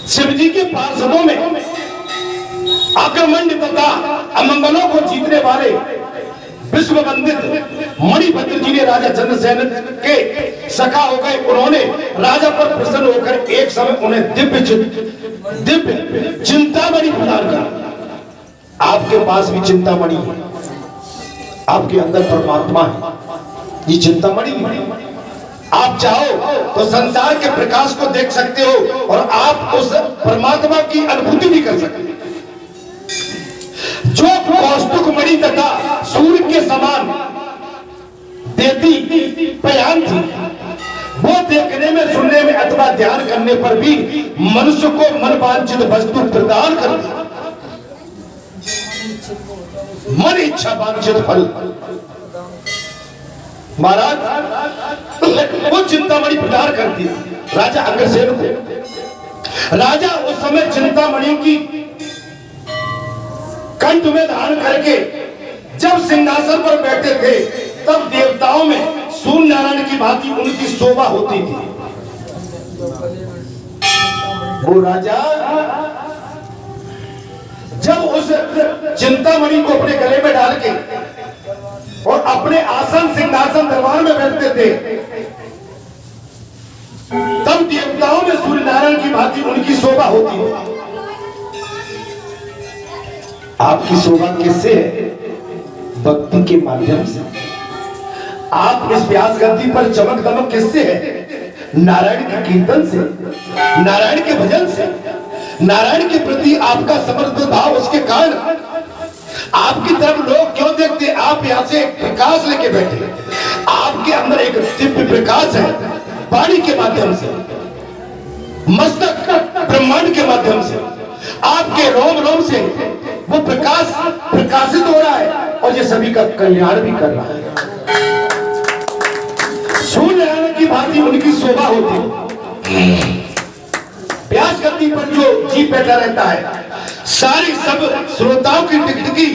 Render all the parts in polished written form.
शिवजी के पार्षदों में आक्रमण तथा अमंगलों को जीतने वाले विश्व वंदित मणिभद्र जी ने राजा चंद्रसेन के सखा हो गए। उन्होंने राजा पर प्रसन्न होकर एक समय उन्हें दिव्य चिंतामणि प्रदान करा। आपके पास भी चिंतामणि है, आपके अंदर परमात्मा है, ये चिंतामणि है। आप चाहो तो संसार के प्रकाश को देख सकते हो और आप उस परमात्मा की अनुभूति भी कर सकते हो। जो कौस्तुभ मणि तथा सूर्य के समान देती पयान थी, वो देखने में, सुनने में अथवा ध्यान करने पर भी मनुष्य को मनवांछित वस्तु प्रदान करती, मन इच्छा वांछित फल। महाराज वो चिंतामणि प्रदान करती राजा अग्रसेन को। राजा उस समय चिंतामणि की कंठ में धारण करके जब सिंहासन पर बैठे थे, तब देवताओं में सूर्य नारायण की भांति उनकी शोभा होती थी। वो राजा जब उस चिंतामणि को अपने गले में डाल के और अपने आसन सिंहासन दरबार में बैठते थे, तब देवताओं में सूर्य नारायण की भांति उनकी शोभा होती है। आपकी शोभा किससे है? भक्ति के माध्यम से। आप इस व्यास गद्दी पर चमक दमक किससे है? नारायण के कीर्तन से, नारायण के भजन से, नारायण के प्रति आपका समर्पित भाव। उसके कारण आपकी तरफ लोग क्यों देखते? आप यहाँ से प्रकाश लेके बैठे, आपके अंदर एक दिव्य प्रकाश है। वाणी के माध्यम से, मस्तक ब्रह्मांड के माध्यम से, आपके रोम रोम से वो प्रकाश प्रकाशित हो रहा है और ये सभी का कल्याण भी कर रहा है। सूर्य नारायण की भांति उनकी शोभा होती है। व्यास गद्दी पर जो जीव बैठा रहता है, सारी सब श्रोताओं की टिकटिकी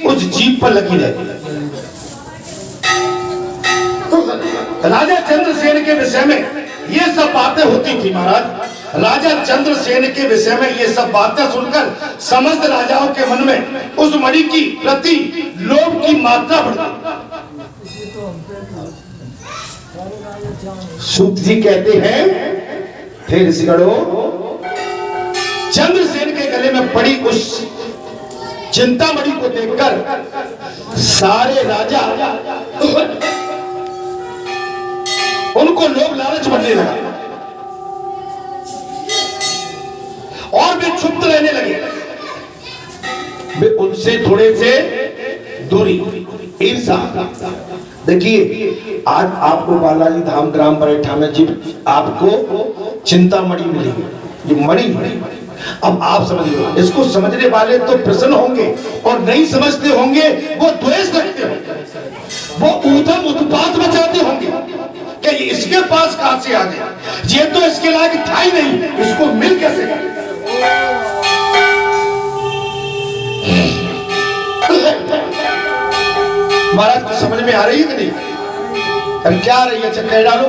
उस जीव पर लगी रहती है। राजा चंद्रसेन के विषय में ये सब बातें होती थी। महाराज राजा चंद्रसेन के विषय में ये सब बातें सुनकर समस्त राजाओं के मन में उस मणि की प्रति लोभ की मात्रा बढ़ती। सूत जी कहते हैं, फिर ऋषिगणों, चंद्रसेन के गले में पड़ी उस चिंतामणि को देखकर सारे राजा उनको लोभ लालच बढ़ने लगा और वे क्षुब्ध रहने लगे। वे उनसे थोड़े से दूरी, ईर्षा। देखिए, आज आपको बालाजी धाम ग्राम बरेठा में जब आपको चिंतामणि मिली, ये मणि है। अब आप समझ लो, इसको समझने वाले तो प्रसन्न होंगे और नहीं समझते होंगे वो द्वेष रखते होंगे, वो ऊधम उत्पात मचाते होंगे कि इसके पास कहां से आ गया, ये तो इसके लायक था ही नहीं, इसको मिल कैसे गया। महाराज को समझ में आ रही है कि नहीं? अब क्या आ रही है? चक्कर डालो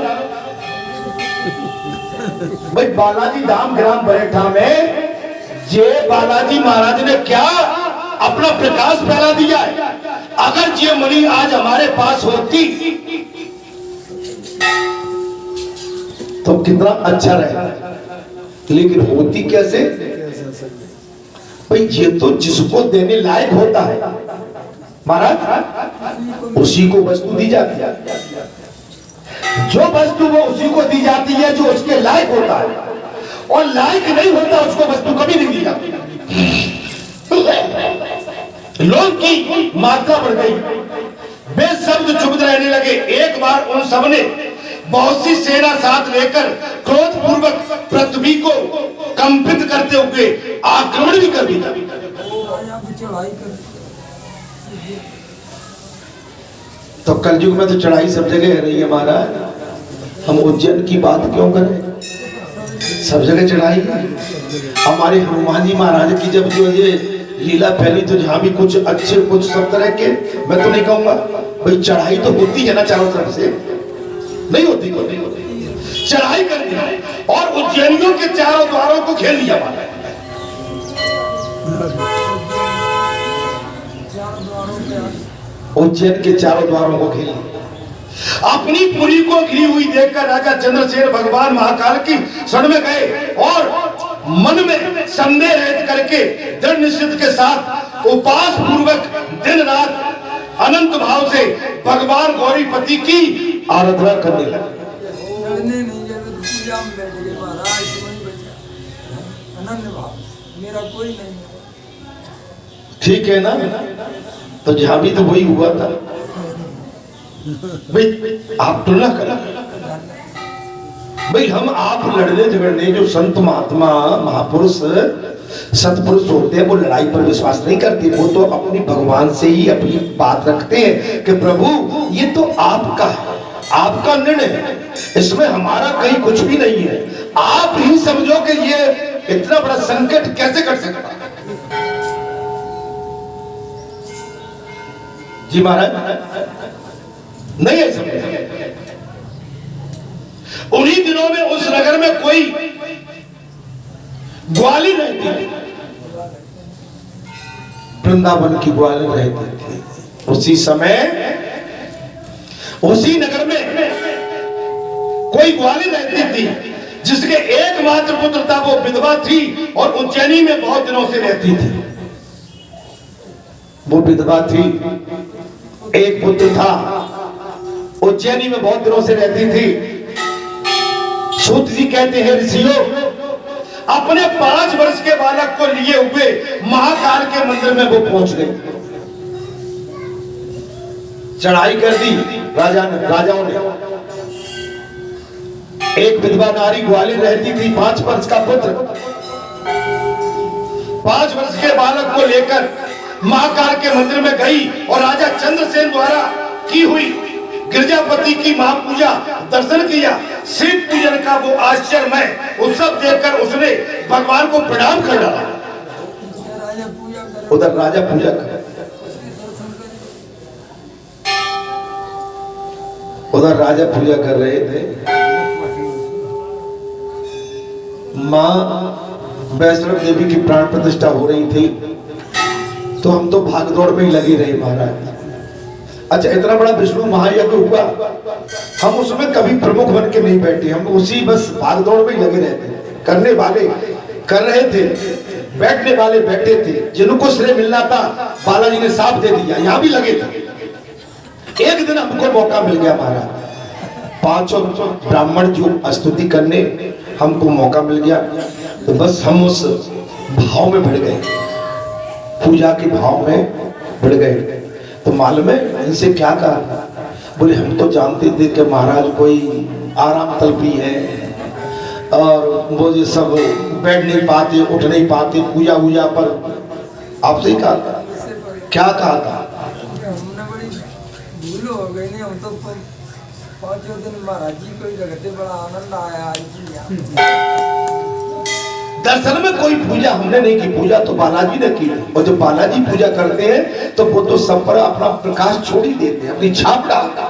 भाई। बालाजी धाम ग्राम बरेठा में ये बालाजी महाराज ने क्या अपना प्रकाश फैला दिया है। अगर ये मणि आज हमारे पास होती तो कितना अच्छा रहता, लेकिन होती कैसे भाई? ये तो जिसको देने लायक होता है महाराज, उसी को वस्तु दी जाती है। जो वस्तु वो उसी को दी जाती है जो उसके लायक होता है, और लायक नहीं होता उसको वस्तु कभी नहीं दी जाती। लोग की मात्रा बढ़ गई, वे शब्द चुप रहने लगे। एक बार उन सबने बहुत सी सेना साथ लेकर क्रोध पूर्वक पृथ्वी को कंपित करते हुए आक्रमण भी कर दिया। तो कलयुग में तो चढ़ाई सब जगह रही है महाराज। हम उज्जैन की बात क्यों करें, सब जगह चढ़ाई है। हमारे हनुमान जी महाराज की जब जो ये लीला फैली तो जहाँ भी कुछ अच्छे कुछ सब तरह के, मैं तो नहीं कहूंगा भाई चढ़ाई तो होती है ना चारों तरफ से, नहीं होती तो नहीं होती। चढ़ाई कर दी और उज्जैनियों के चारों द्वारों को घेर लिया। उज्जैन के चारों द्वारों को घेर लिया। अपनी पुरी को घिरी हुई देखकर राजा चंद्रसेन भगवान महाकाल की शरण में गए और मन में संदेह रहित करके दृढ़ निश्चय के साथ उपास पूर्वक दिन रात अनंत भाव से भगवान गौरीपति की आराधना करने लगे। ठीक है ना, तो जहां भी तो वही हुआ था भाई। आप तुलना करें भाई, हम आप लड़ने झगड़ने जो संत महात्मा महापुरुष सतपुरुष होते हैं वो लड़ाई पर विश्वास नहीं करते। वो तो अपनी भगवान से ही अपनी बात रखते हैं कि प्रभु ये तो आपका है, आपका निर्णय है, इसमें हमारा कहीं कुछ भी नहीं है। आप ही समझो कि ये इतना बड़ा संकट कैसे कर सकता है। जी महाराज नहीं है समझ। उन्हीं दिनों में उस नगर में कोई ग्वालिन रहती थी, वृंदावन की ग्वालिन रहती थी। उसी समय उसी नगर में कोई ग्वालिन रहती थी जिसके एकमात्र पुत्र था, वो विधवा थी और उज्जैनी में बहुत दिनों से रहती थी। वो विधवा थी, एक पुत्र था, उज्जैनी में बहुत दिनों से रहती थी। सूत जी कहते हैं ऋषियों, अपने 5 वर्ष के बालक को लिए हुए महाकाल के मंदिर में वो पहुंच गए। चढ़ाई कर दी राजाओं ने। एक विधवा नारी ग्वालिन रहती थी, 5 वर्ष का पुत्र। 5 वर्ष के बालक को लेकर महाकाल के मंदिर में गई और राजा चंद्रसेन द्वारा की हुई गिरजापति की महापूजा दर्शन किया। शिव पूजन का वो आश्चर्यमय उत्सव देखकर उसने भगवान को प्रणाम कर डाला। उधर राजा पूजा कर, उधर राजा पूजा कर रहे थे। मां वैष्णव देवी की प्राण प्रतिष्ठा हो रही थी, तो हम तो भागदौड़ में ही लगे रहे महाराज। अच्छा, इतना बड़ा विष्णु महायज्ञ हुआ, हम उसमें कभी प्रमुख बन के नहीं बैठे, हम उसी बस भागदौड़ में ही लगे रहते। करने वाले कर रहे थे, बैठने वाले बैठे थे। जिनको श्रेय मिलना था बालाजी ने साफ दे दिया, यहां भी लगे थे। एक दिन हमको मौका मिल गया महाराज, 5 ब्राह्मण जो स्तुति करने हमको मौका मिल गया, तो बस हम उस भाव में बढ़ गए, पूजा के भाव में बढ़ गए। तो मालूम है इनसे क्या कहा, बोले हम तो जानते थे कि महाराज कोई आराम तलबी है और वो ये सब बैठ नहीं पाते, उठ नहीं पाते पूजा वूजा पर। आपसे ही कहा था, क्या कहा था? हमने बड़ी भूल हो गई नहीं, हम तो 5 दिन महाराज जी को ही रखते, बड़ा आनंद आया जी। दर्शन में कोई पूजा हमने नहीं की, पूजा तो बालाजी ने की। और जब बालाजी पूजा करते हैं तो वो तो सब पर अपना प्रकाश छोड़ ही देते हैं, अपनी छाप डालता।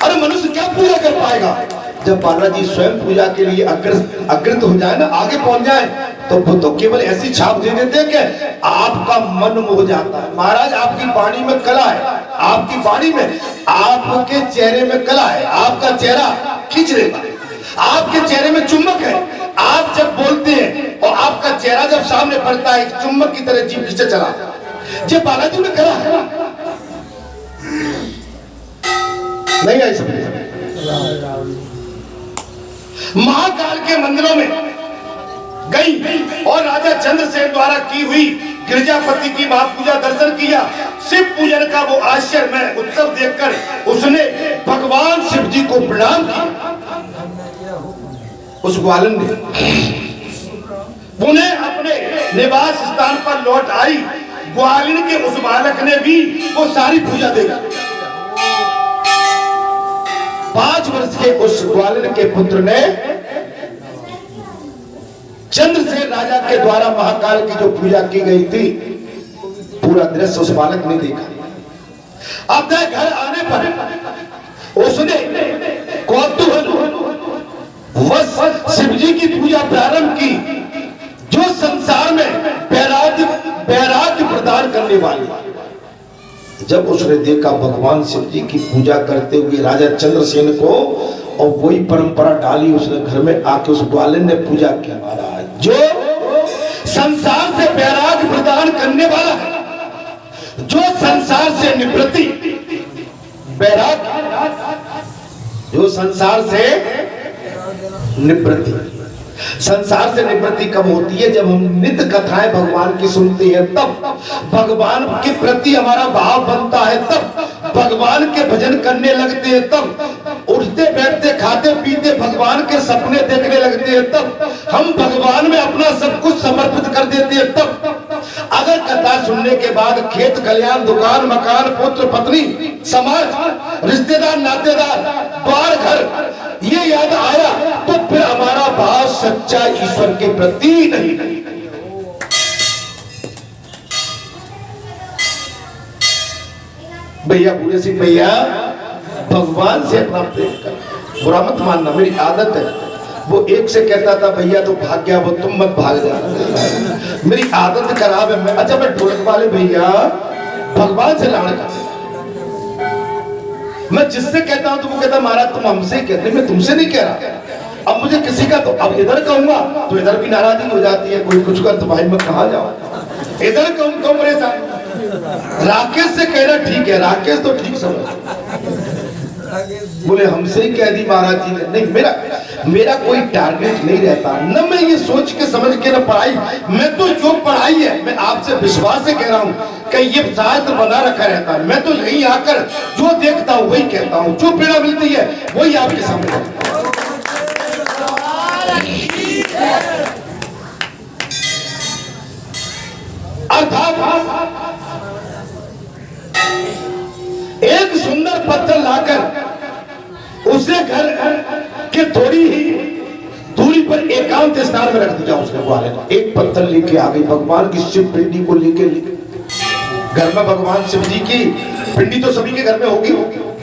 अरे मनुष्य क्या पूजा कर पाएगा? जब बालाजी स्वयं पूजा के लिए अग्रत हो जाए ना, आगे पहुंच जाए, तो वो तो केवल ऐसी छाप दे देते हैं कि आपका मन मोह जाता है। महाराज आपकी वाणी में कला है, आपकी वाणी में, आपके चेहरे में कला है, आपका चेहरा खींच लेता है, आपके चेहरे में चुंबक है। आप जब बोलते हैं और आपका चेहरा जब सामने पड़ता है, एक चुंबक की तरह जीभ खींचे चला। जब बालाजी में कला है नहीं आई समझ। महाकाल के मंदिरों में गई और राजा चंद्रसेन द्वारा की हुई गिरजापति की महापूजा दर्शन किया। शिव पूजन का वो आश्चर्यमय उत्सव देखकर उसने भगवान शिव जी को प्रणाम किया। उस ग्वालिन ने पुनः अपने निवास स्थान पर लौट आई। ग्वालिन के उस बालक ने भी वो सारी पूजा देखी। 5 वर्ष के उस ग्वालिन के पुत्र ने चंद्रसेन राजा के द्वारा महाकाल की जो पूजा की गई थी, पूरा दृश्य उस बालक ने देखा। अपने घर आने पर उसने पूजा प्रारंभ की, जो संसार में वैराग्य प्रदान करने वाली। जब उसने देखा भगवान शिव जी की पूजा करते हुए राजा चंद्रसेन को, और वही परंपरा डाली उसने घर में आके, उस ग्वालिन ने पूजा किया। महाराज जो संसार से वैराग्य प्रदान करने वाला है, जो संसार से निवृत्ति, वैराग्य, जो संसार से निवृत्ति, संसार से निवृत्ति कब होती है? जब हम नित्य कथाएं भगवान की सुनते हैं, तब भगवान के प्रति हमारा भाव बनता है, तब भगवान के भजन करने लगते हैं, तब उठते बैठते खाते पीते भगवान के सपने देखने लगते हैं, तब हम भगवान में अपना सब कुछ समर्पित कर देते हैं, तब अगर कथा सुनने के बाद खेत खलियान दुकान मकान पुत्र पत्नी समाज रिश्तेदार नातेदार द्वार घर ये याद आया, तो फिर हमारा भाव सच्चा ईश्वर के प्रति नहीं। भैया पूरे सिंह भैया, भगवान से अपना प्रेम कर, बुरा मत मानना, मेरी आदत है। वो एक से कहता था भैया तो भाग गया, वो तुम मत भाग जाना, मेरी आदत खराब है। मैं अच्छा मैं ढोलक वाले भैया भगवान से लाड़ कर, मैं जिससे कहता हूं तो वो कहता महाराज तुम हमसे कहते, मैं तुमसे नहीं कह रहा। अब मुझे किसी का तो अब इधर कहूंगा तो इधर भी नाराजगी हो जाती है, कोई कुछ कर तो भाई मैं कहा जाऊं, इधर कहूं तो परेशान। राकेश से कहना ठीक है, राकेश तो ठीक समझ, बोले हमसे ही कह दी महाराज जी ने। नहीं, मेरा कोई टारगेट नहीं रहता, न मैं ये सोच के समझ के न पढ़ाई, मैं तो जो पढ़ाई है मैं आपसे विश्वास से कह रहा हूँ कि ये शास्त्र बना रखा रहता है। मैं तो यहीं आकर जो देखता हूँ वही कहता हूँ, जो प्रेरणा मिलती है वही आपके सामने। अर्थात एक सुंदर पत्थर लाकर उसे घर के थोड़ी ही दूरी पर एकांत स्थान में रख दिया उसने वाले को। एक पत्थर लेके आ गई, भगवान की शिव पिंडी को लेके घर में, भगवान शिव जी की पिंडी तो सभी के घर में होगी,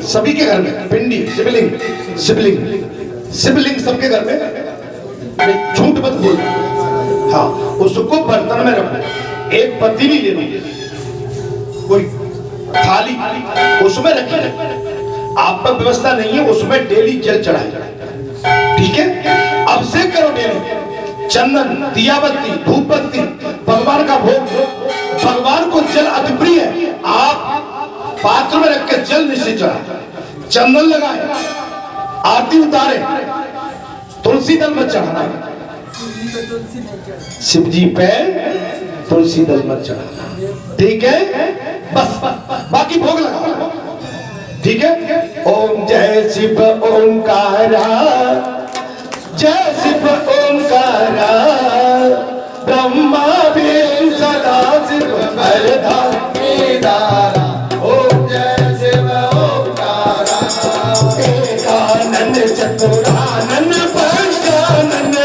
सभी के घर में पिंडी, शिवलिंग शिवलिंग शिवलिंग सबके घर में, झूठ मत बोल। हाँ, उसको बर्तन में रखो, एक पत्ती भी ले लो, कोई थाली उसमें रखी, आप पर व्यवस्था नहीं है, उसमें डेली जल चढ़ाए, ठीक है? अब से करो डेली चंदन दियाबत्ती धूप बत्ती, भगवान का भोग, भगवान को जल अति प्रिय है, आप पात्र में रख के जल निश्चित चढ़ाए, चंदन लगाए, आरती उतारे, तुलसी दल में चढ़ाना है, शिव जी पे तुलसी दल मत चढ़ाना, ठीक है? बस बाकी भोग लगाओ, ठीक है? ओम जय शिव ओंकारा, जय शिव ओंकारा, ब्रह्मा विष्णु सदा शिव हरदा केदारा। ओम जय शिव ओंकारा, एकानंद चतुरानंद पंचानंद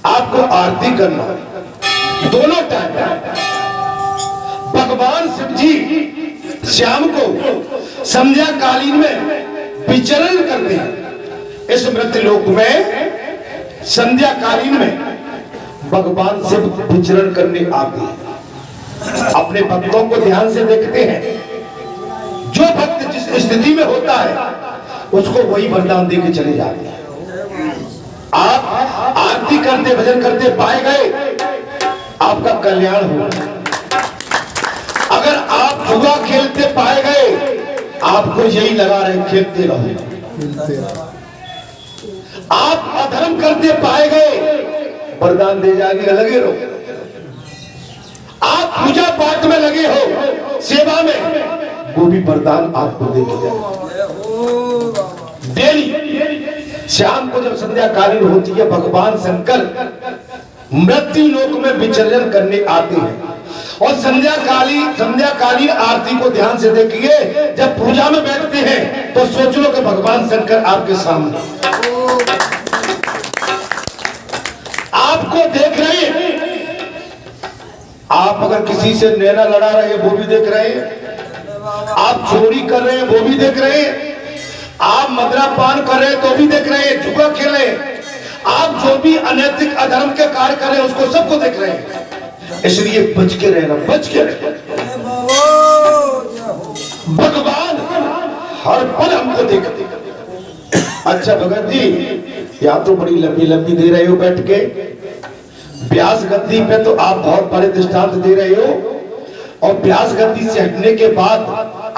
आपको आरती करना दोनों टाइम भगवान शिव जी शाम को संध्या कालीन में विचरण करते हैं। इस मृत्यु लोक में संध्या कालीन में भगवान शिव विचरण करने आते हैं। अपने भक्तों को ध्यान से देखते हैं। जो भक्त जिस स्थिति में होता है उसको वही वरदान दे के चले जाते हैं। आप आरती करते भजन करते पाए गए, आपका कल्याण हुआ। अगर आप जुआ खेलते पाए गए, आपको यही लगा रहे खेलते रहो। आप अधर्म करते पाए गए, वरदान दे जाएंगे लगे रहो। आप पूजा पाठ में लगे हो, सेवा में, वो भी वरदान आपको दे जाएगा। डेली शाम को जब संध्या कालीन होती है, भगवान शंकर मृत्यु लोक में विचरण करने आते हैं। और संध्या कालीन आरती को ध्यान से देखिए। जब पूजा में बैठते हैं तो सोच लो कि भगवान शंकर आपके सामने आपको देख रहे हैं। आप अगर किसी से नैना लड़ा रहे हैं वो भी देख रहे हैं। आप चोरी कर रहे हैं वो भी देख रहे हैं। आप मदिरा पान कर रहे हैं तो भी देख रहे हैं। जुआ खेल रहे हैं, आप जो भी अनैतिक अधर्म के कार्य कर रहे हैं उसको सबको देख रहे हैं। इसलिए बच के रहना, बच के रहना। भगवान हर पल हमको देखते। अच्छा भगत जी, या तो बड़ी लंबी लंबी दे रहे हो बैठ के, व्यास गद्दी पे तो आप बहुत बड़े दृष्टांत दे रहे हो। और व्यास गद्दी से हटने के बाद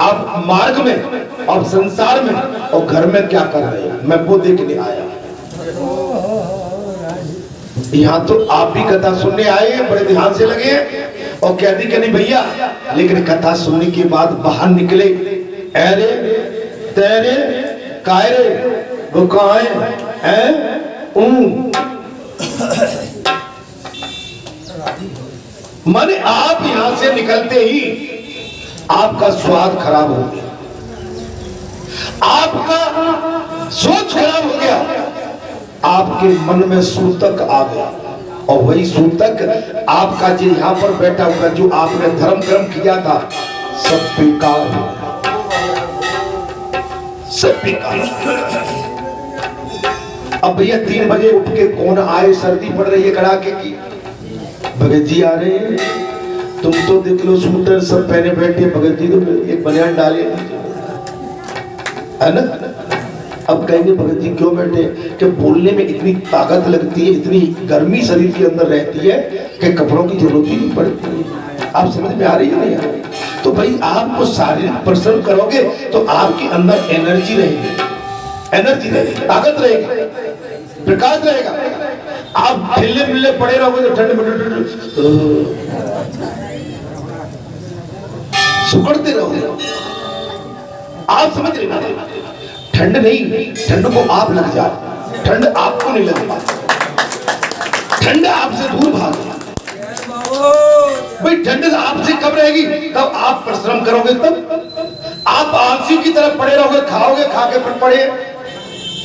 आप मार्ग में और संसार में और घर में क्या कर रहे हो, मैं वो देखने आया। यहाँ तो आप भी कथा सुनने आए हैं, बड़े ध्यान से लगे हैं और कह दी कि नहीं भैया, लेकिन कथा सुनने के बाद बाहर निकले, अरे तेरे कायरे वो कहाँ है? माने आप यहां से निकलते ही आपका स्वाद खराब हो गया, आपका सोच खराब हो गया, आपके मन में सूतक आ गया। और वही सूतक आपका जो यहां पर बैठा हुआ, जो आपने धर्म कर्म किया था, सब बेकार, सब बेकार। अब भैया 3 बजे उठ के कौन आए, सर्दी पड़ रही है कड़ाके की, भगत जी आ रहे हैं, तुम तो देख लो स्कूटर सब पहने बैठे, भगत जी तो एक बनियान डाले है ना। अब कहेंगे भगत जी क्यों बैठे, कि बोलने में इतनी ताकत लगती है, इतनी गर्मी शरीर के अंदर रहती है कि कपड़ों की जरूरत ही नहीं पड़ती है। आप समझ में आ रही है नहीं आ रही? तो भाई आपको शारीरिक परिश्रम करोगे तो आपके अंदर एनर्जी रहेगी, एनर्जी रहेगी, ताकत रहेगी, प्रकाश रहेगा। आप ढिल्ले मिल्ले पड़े रहोगे तो ठंड में सुकड़ते रहोगे। आप समझ रहे ना, ठंड नहीं, ठंड को आप लग जाओ, ठंड आपको नहीं लगेगी, ठंड आपसे दूर भागे। भाई ठंड आपसे कब रहेगी, तब आप परिश्रम करोगे, तब आप आलसी की तरफ पड़े रहोगे, खाओगे, खा के पड़े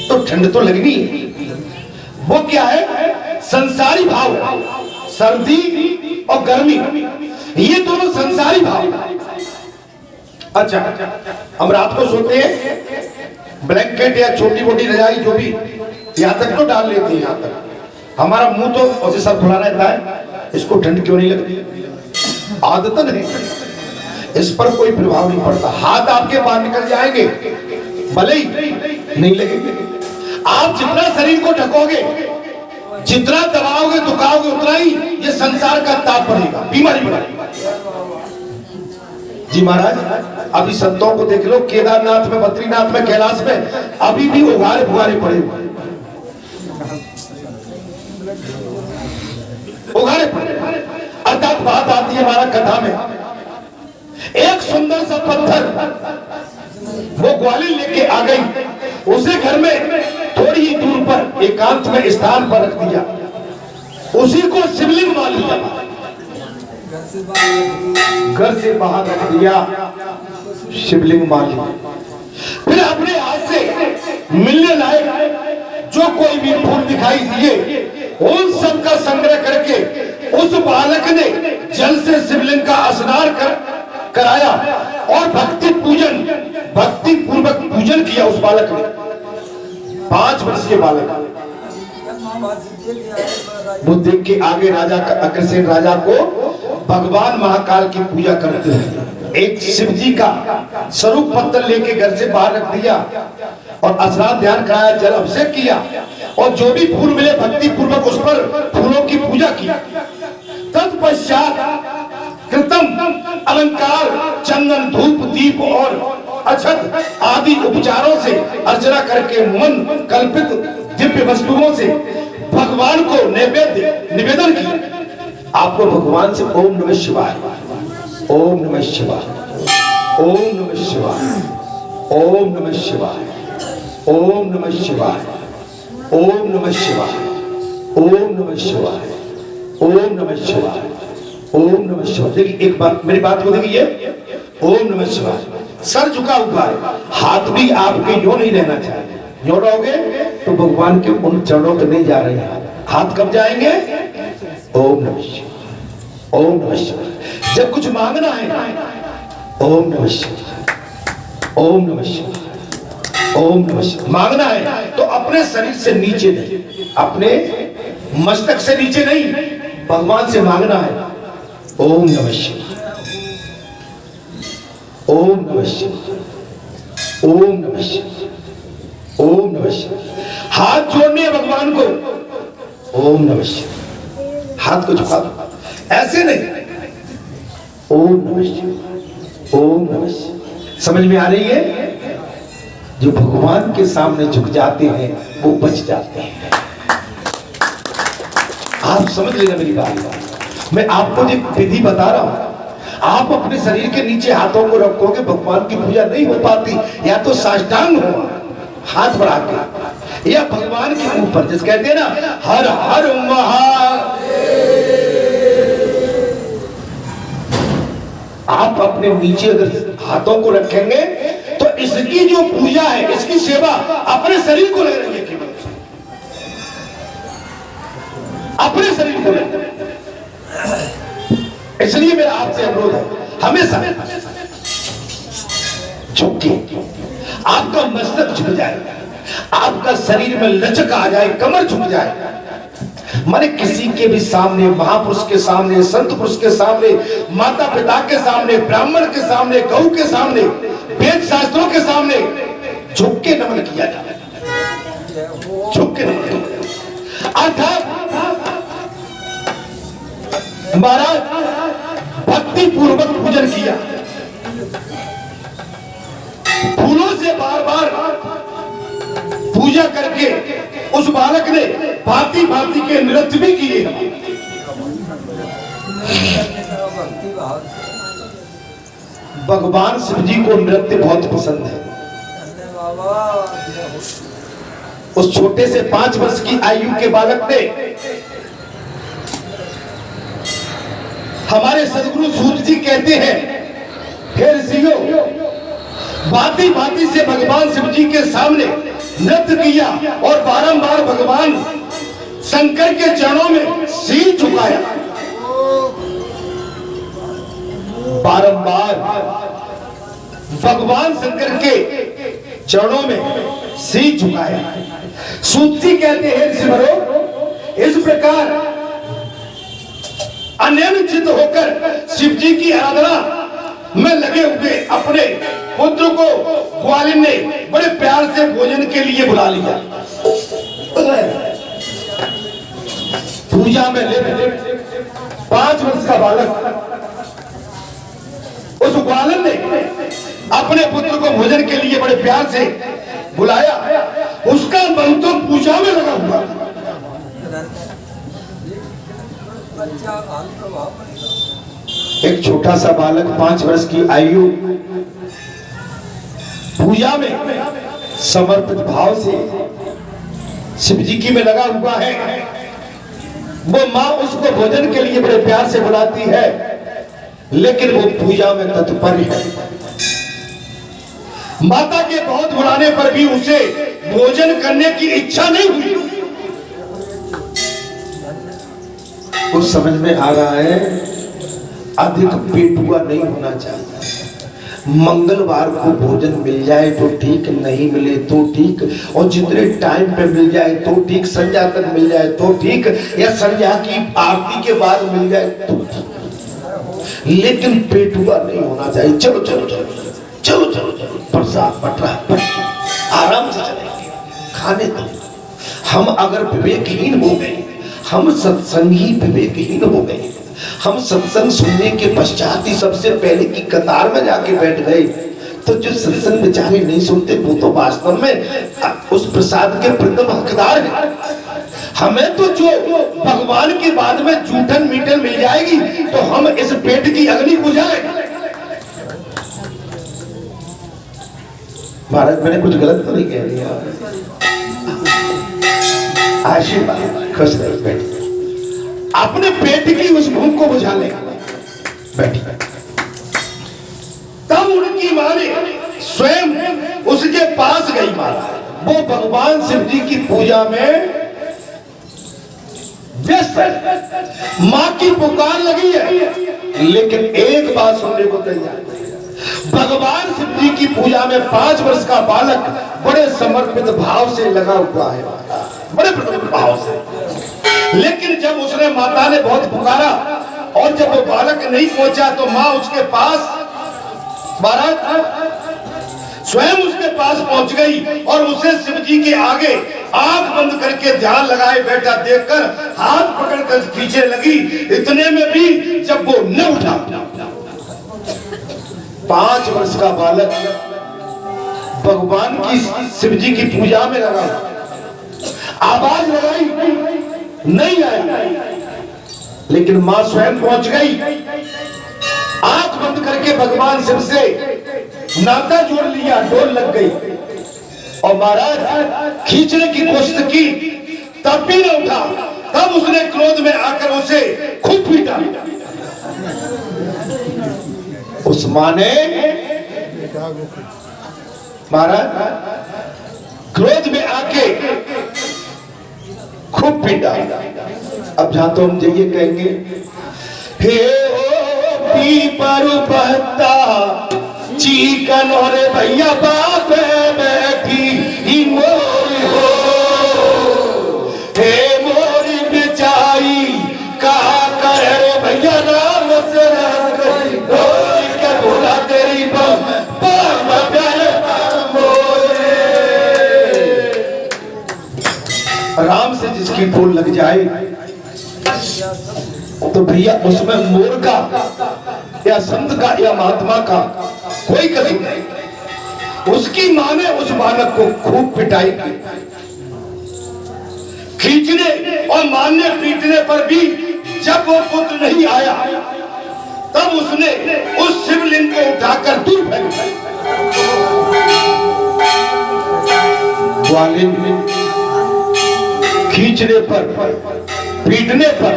तो ठंड तो लगनी है। वो क्या है? संसारी भाव, सर्दी और गर्मी, ये दोनों संसारी भाव। अच्छा, हम रात को सोते हैं, ब्लैंकेट या छोटी मोटी रजाई जो भी यहाँ तक तो डाल लेते हैं, यहाँ तक हमारा मुंह तो ऐसे सर खुला रहता है, इसको ठंड क्यों नहीं लगती? आदतन है, इस पर कोई प्रभाव नहीं पड़ता। हाथ आपके बाहर निकल जाएंगे, भले ही नहीं लगेंगे। आप जितना शरीर को ढकोगे, जितना दबाओगे दुखाओगे, उतना ही ये संसार का ताप बढ़ेगा, बीमारी बढ़ेगी। जी महाराज, अभी संतों को देख लो, केदारनाथ में, बद्रीनाथ में, कैलाश में अभी भी उगारे फुगारे पड़े हुए, उगारे पड़े। अर्थात बात आती है हमारा कथा में, एक सुंदर सा पत्थर वो ग्वालिन लेके आ गई, उसे घर में थोड़ी ही दूर पर एकांत में स्थान पर रख दिया, उसी को शिवलिंग मान लिया, घर से बाहर रख दिया, शिवलिंग मान लिया। फिर अपने हाथ से मिलने लायक जो कोई भी फूल दिखाई दिए, उन सब का संग्रह करके उस बालक ने जल से शिवलिंग का स्नान कराया और भक्ति पूर्वक पूजन किया उस बालक ने। 5 वर्षीय बालक वो देख के आगे राजा अग्रसेन राजा को भगवान महाकाल की पूजा करते हैं। एक शिव जी का स्वरूप पत्थर लेके घर से बाहर रख दिया और स्नान ध्यान कराया, जल अभिषेक किया और जो भी फूल मिले भक्ति पूर्वक उस पर फूलों की पूजा की। तत्पश्चात कृतम अलंकार, चंदन, धूप, दीप और अक्षत आदि उपचारों से अर्चना करके मन कल्पित दिव्य वस्तुओं से भगवान को निवेदन किया। आपको भगवान से ओम नमः शिवाय, ओम नमः शिवाय, ओम नमः शिवाय, ओम नमः शिवाय, ओम नमः शिवाय, ओम नमः शिवाय, ओम नमः शिवाय, ओम नमः शिवाय, ओम नमः शिवाय। देखिए एक बात, मेरी बात को देखिए, ओम नमः शिवाय, सर झुका हुआ है, हाथ भी आपके यूं नहीं रहना चाहिए। यूं रहोगे तो भगवान के उन चरणों पे नहीं जा रहे हैं, हाथ कब जाएंगे? ओम नमः शिवाय, ओम नमः शिवाय। जब कुछ मांगना है, ओम नमः शिवाय, ओम नमः शिवाय, ओम नमः शिवाय। मांगना है तो अपने शरीर से नीचे नहीं, अपने मस्तक से नीचे नहीं, भगवान से मांगना है। ओम नमः शिवाय, ओम नमः शिवाय, ओम नमः शिवाय, ओम नमः शिवाय। हाथ जोड़ने हैं भगवान को, ओम नमः शिवाय, हाथ को झुका दो, ऐसे नहीं, ओम नमः शिवाय, ओम नमः शिवाय। समझ में आ रही है? जो भगवान के सामने झुक जाते हैं वो बच जाते हैं। आप समझ लेना मेरी बात। मैं आपको एक विधि बता रहा हूं, आप अपने शरीर के नीचे हाथों को रखोगे, भगवान की पूजा नहीं हो पाती। या तो साष्टांग हो, हाथ बढ़ा के, या भगवान के मुंह पर, जिस कहते हैं ना हर हर महादेव। आप अपने नीचे अगर हाथों को रखेंगे तो इसकी जो पूजा है, इसकी सेवा अपने शरीर को लग रही है, केवल अपने शरीर को लग रही है। इसलिए मेरा आपसे अनुरोध है, हमेशा झुके, आपका मस्तक झुक जाए, आपका शरीर में लचक आ जाए, कमर झुक जाए। माने किसी के भी सामने, महापुरुष के सामने, संत पुरुष के सामने, माता पिता के सामने, ब्राह्मण के सामने, गौ के सामने, वेद शास्त्रों के सामने झुक के नमन किया जाए, झुक के नमन। अर्थात महाराज भक्ति पूर्वक पूजन किया, फूलों से बार बार पूजा करके उस बालक ने भांति भांति के नृत्य भी किए। भगवान शिव जी को नृत्य बहुत पसंद है। उस छोटे से 5 वर्ष की आयु के बालक ने हमारे सदगुरु सूत जी कहते हैं, हे ऋषियों, भांति भांति से भगवान शिव जी के सामने नृत्य किया और बारंबार भगवान शंकर के चरणों में सिर झुकाया। बारंबार भगवान शंकर के चरणों में शीश झुकाया। सूत जी कहते हैं ऋषिवरों, इस प्रकार अनियमित होकर शिव जी की आराधना में लगे हुए अपने पुत्र को ग्वालिन ने बड़े प्यार से भोजन के लिए बुला लिया। पूजा में ले 5 वर्ष का बालक उस ग्वालिन ने अपने पुत्र को भोजन के लिए बड़े प्यार से बुलाया। उसका मन तो पूजा में लगा हुआ। एक छोटा सा बालक 5 वर्ष की आयु पूजा में समर्पित भाव से शिव जी की में लगा हुआ है। वो माँ उसको भोजन के लिए बड़े प्यार से बुलाती है, लेकिन वो पूजा में तत्पर है। माता के बहुत बुलाने पर भी उसे भोजन करने की इच्छा नहीं हुई। कुछ समझ में आ रहा है, अधिक पेटुआ नहीं होना चाहिए। मंगलवार को भोजन मिल जाए तो ठीक, नहीं मिले तो ठीक, और जितने टाइम पे मिल जाए तो ठीक, संध्या तक मिल जाए तो ठीक, या संध्या की आरती के बाद मिल जाए तो ठीक, लेकिन पेटुआ नहीं होना चाहिए। चलो चलो चलो चलो चलो चलो, प्रसाद बट रहा, आराम से चलेंगे, खाने दो। हम अगर विवेकहीन हो गए, हम सत्संगी विवेकहीन हो गए, हम सत्संग सुनने के पश्चात ही सबसे पहले की कतार में जाके बैठ गए, तो जो सत्संग बेचारे नहीं सुनते वो तो वास्तव में उस प्रसाद के प्रथम हकदार हैं। हमें तो जो भगवान की बात में जूठन मीठन मिल जाएगी तो हम इस पेट की अग्नि बुझाएंगे। भारत मैंने कुछ गलत तो नहीं कह दिया? आशीर्वाद, खुश रहे, बैठिए। अपने पेट की उस भूख को बुझा ले, बैठिए। तब उनकी मां ने स्वयं उसके पास गई। माता वो भगवान शिव जी की पूजा में व्यस्त है। मां की पुकार लगी है, लेकिन एक बात सुनने को तैयार नहीं। भगवान शिव जी की पूजा में 5 वर्ष का बालक बड़े समर्पित भाव से लगा हुआ है, बड़े भाव से। लेकिन जब उसने माता ने बहुत पुकारा और जब वो बालक नहीं पहुंचा तो मां उसके पास स्वयं उसके पास पहुंच गई और उसे शिव जी के आगे आंख बंद करके ध्यान लगाए बैठा देखकर हाथ पकड़कर खींचने लगी। इतने में भी जब वो न उठा, 5 वर्ष का बालक भगवान की शिव जी की पूजा में लगा, आवाज लगाई, नहीं आई, लेकिन मां स्वयं पहुंच गई। आंख बंद करके भगवान शिव से नाता जोड़ लिया, डोर लग गई और महाराज खींचने की कोशिश की, तब भी न उठा। तब उसने क्रोध में आकर उसे खूब पीटा। उस मां ने महाराज क्रोध में आके खूब पीटा। अब जहां तो हम जाइए कहेंगे, हे ओ पीपर बहता चीकन और भैया बाप बैठी मोरी हो, हे मोरी बिचाई कहा कर भैया राम से क्या बोला तेरी राम से जिसकी ठोल लग जाए तो भैया उसमें मोर का या संत का या महात्मा का कोई कसूर नहीं। उसकी मां ने उस बालक को खूब पिटाई की, खींचने और मारने पीटने पर भी जब वो पुत्र नहीं आया तब उसने उस शिवलिंग को उठाकर दूर फेंक दिया। खींचने पर, पीटने पर,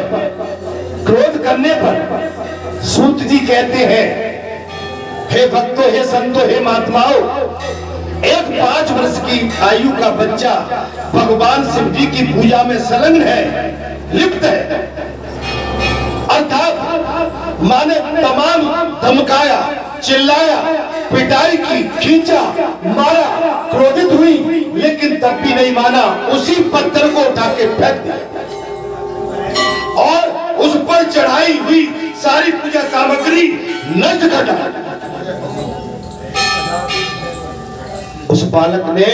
क्रोध करने पर सूत जी कहते हैं, हे भक्तों, हे संतों, हे महात्माओं, एक 5 वर्ष की आयु का बच्चा भगवान शिव जी की पूजा में संलग्न है, लिप्त है। अर्थात माने तमाम धमकाया, चिल्लाया, पिटाई की, खींचा, मारा, क्रोधित हुई, लेकिन तब भी नहीं माना। उसी पत्थर को उठा के फेंक दिया और उस पर चढ़ाई हुई सारी पूजा सामग्री नष्ट कर डाला। उस बालक ने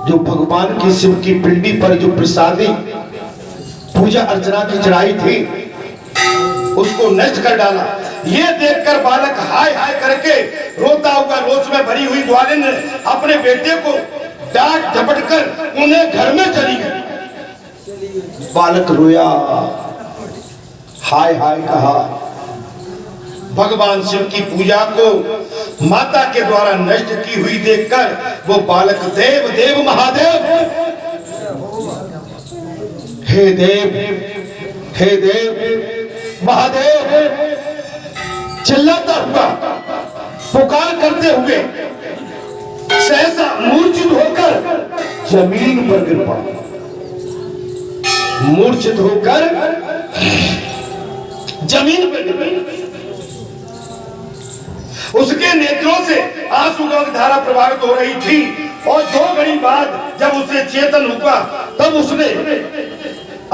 जो भगवान की शिव की पिंडी पर जो प्रसादी पूजा अर्चना की चढ़ाई थी उसको नष्ट कर डाला। ये देखकर बालक हाय हाय करके रोता हुआ रोष में भरी हुई ग्वालिन अपने बेटे को डांट झपट कर उन्हें घर में चली गई। बालक रोया, हाय हाय कहा। भगवान शिव की पूजा को माता के द्वारा नष्ट की हुई देखकर वो बालक देव देव महादेव, हे देव हे देव महादेव चिल्लाता हुआ, पुकार करते हुए सहसा मूर्छित होकर जमीन पर गिर पड़ा। मूर्छित होकर जमीन पर गिर पड़ा। उसके नेत्रों से आंसू की धारा प्रवाहित हो रही थी और 2 घड़ी बाद जब उसे चेतन हुआ तब उसने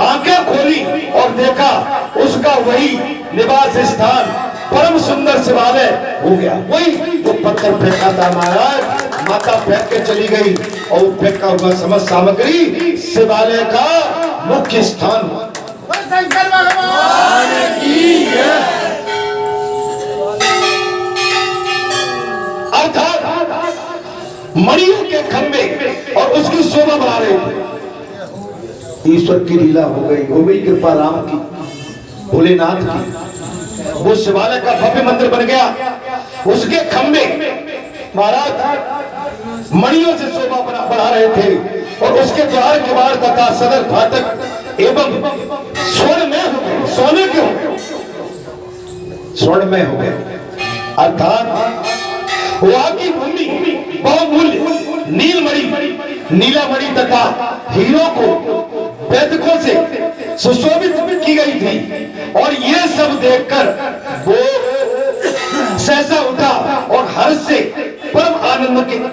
आंखें खोली और देखा उसका वही निवास स्थान परम सुंदर शिवालय हो गया। वही जो पत्थर फेंका था महाराज, माता फेंक के चली गई और वो फेंका हुआ समस्त सामग्री शिवालय का मुख्य स्थान हुआ। शंकर भगवान की जय। अर्थात मणियों के खंभे और उसकी शोभा बढ़ा रहे थे। ईश्वर की लीला हो गई कृपा राम की, भोलेनाथ की। वो शिवालय का भव्य मंदिर बन गया। उसके खंभे महाराज मणियों से शोभा बढ़ा रहे थे और उसके द्वार के बाहर तथा सदर फाटक एवं सोने के हो गए, स्वर्णमय हो गए। अर्थात वहां की भूमि बहुमूल्य नीलामणि तथा हीरों को वेदकों से सुशोभित की गई थी। और ये सब देखकर वो सहसा उठा और हर्ष से परम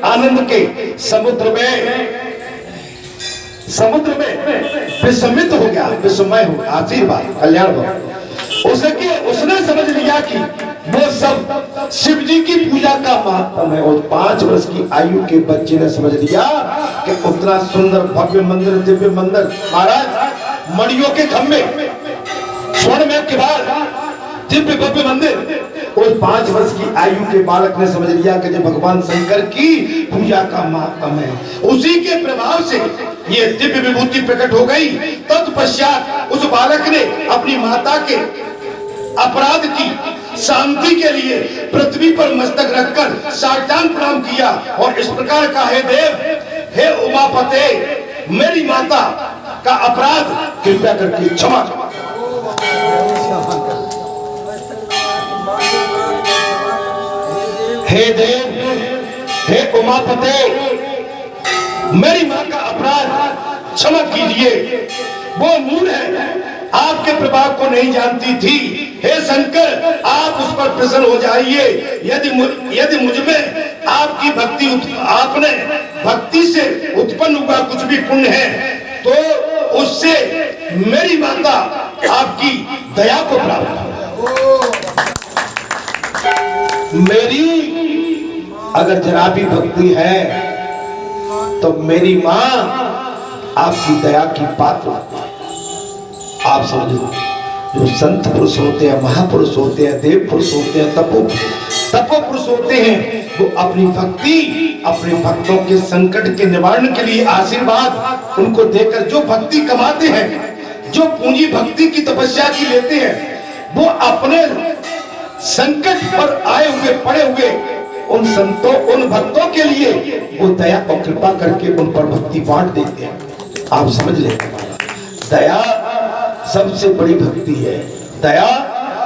आनंद के समुद्र में विस्मित हो गया, विस्मय हो, आशीर्वाद कल्याण हो। उसने समझ लिया कि वो सब शिव जी की पूजा का महत्व है। और 5 वर्ष की आयु के बच्चे ने समझ लिया कि उतना सुंदर भव्य मंदिर, दिव्य मंदिर, महाराज मणियों के खंभे, स्वर्ण में के बाद दिव्य भव्य मंदिर। और 5 वर्ष की आयु के बालक ने समझ लिया कि जो भगवान शंकर की पूजा का महत्व है, उसी के प्रभाव से ये दिव्य विभूति प्रकट हो गई। तत्पश्चात उस बालक ने अपनी माता के अपराध की शांति के लिए पृथ्वी पर मस्तक रखकर साष्टांग प्रणाम किया और इस प्रकार का, हे देव हे उमापते, मेरी माता का अपराध कृपया करके क्षमा करो। हे देव हे उमापते, मेरी मां का अपराध क्षमा कीजिए। वो मूल है, आपके प्रभाव को नहीं जानती थी। हे शंकर, आप उस पर प्रसन्न हो जाइए। यदि मुझ में आपकी आपने भक्ति से उत्पन्न हुआ कुछ भी पुण्य है तो उससे मेरी माता आपकी दया को प्राप्त हो। मेरी अगर जरा भी भक्ति है तो मेरी मां आपकी दया की पात्र। आप समझो, जो संत पुरुष होते हैं, महापुरुष होते हैं, देव पुरुष होते हैं, तपो पुरुष होते हैं, वो अपनी भक्ति अपने भक्तों के संकट के निवारण के लिए आशीर्वाद उनको देकर जो भक्ति कमाते हैं, जो पूंजी भक्ति की तपस्या की लेते हैं, वो अपने संकट पर आए हुए पड़े हुए उन संतों, उन भक्तों के लिए वो दया और कृपा करके उन पर भक्ति बांट देते हैं। आप समझ लें, दया सबसे बड़ी भक्ति है। दया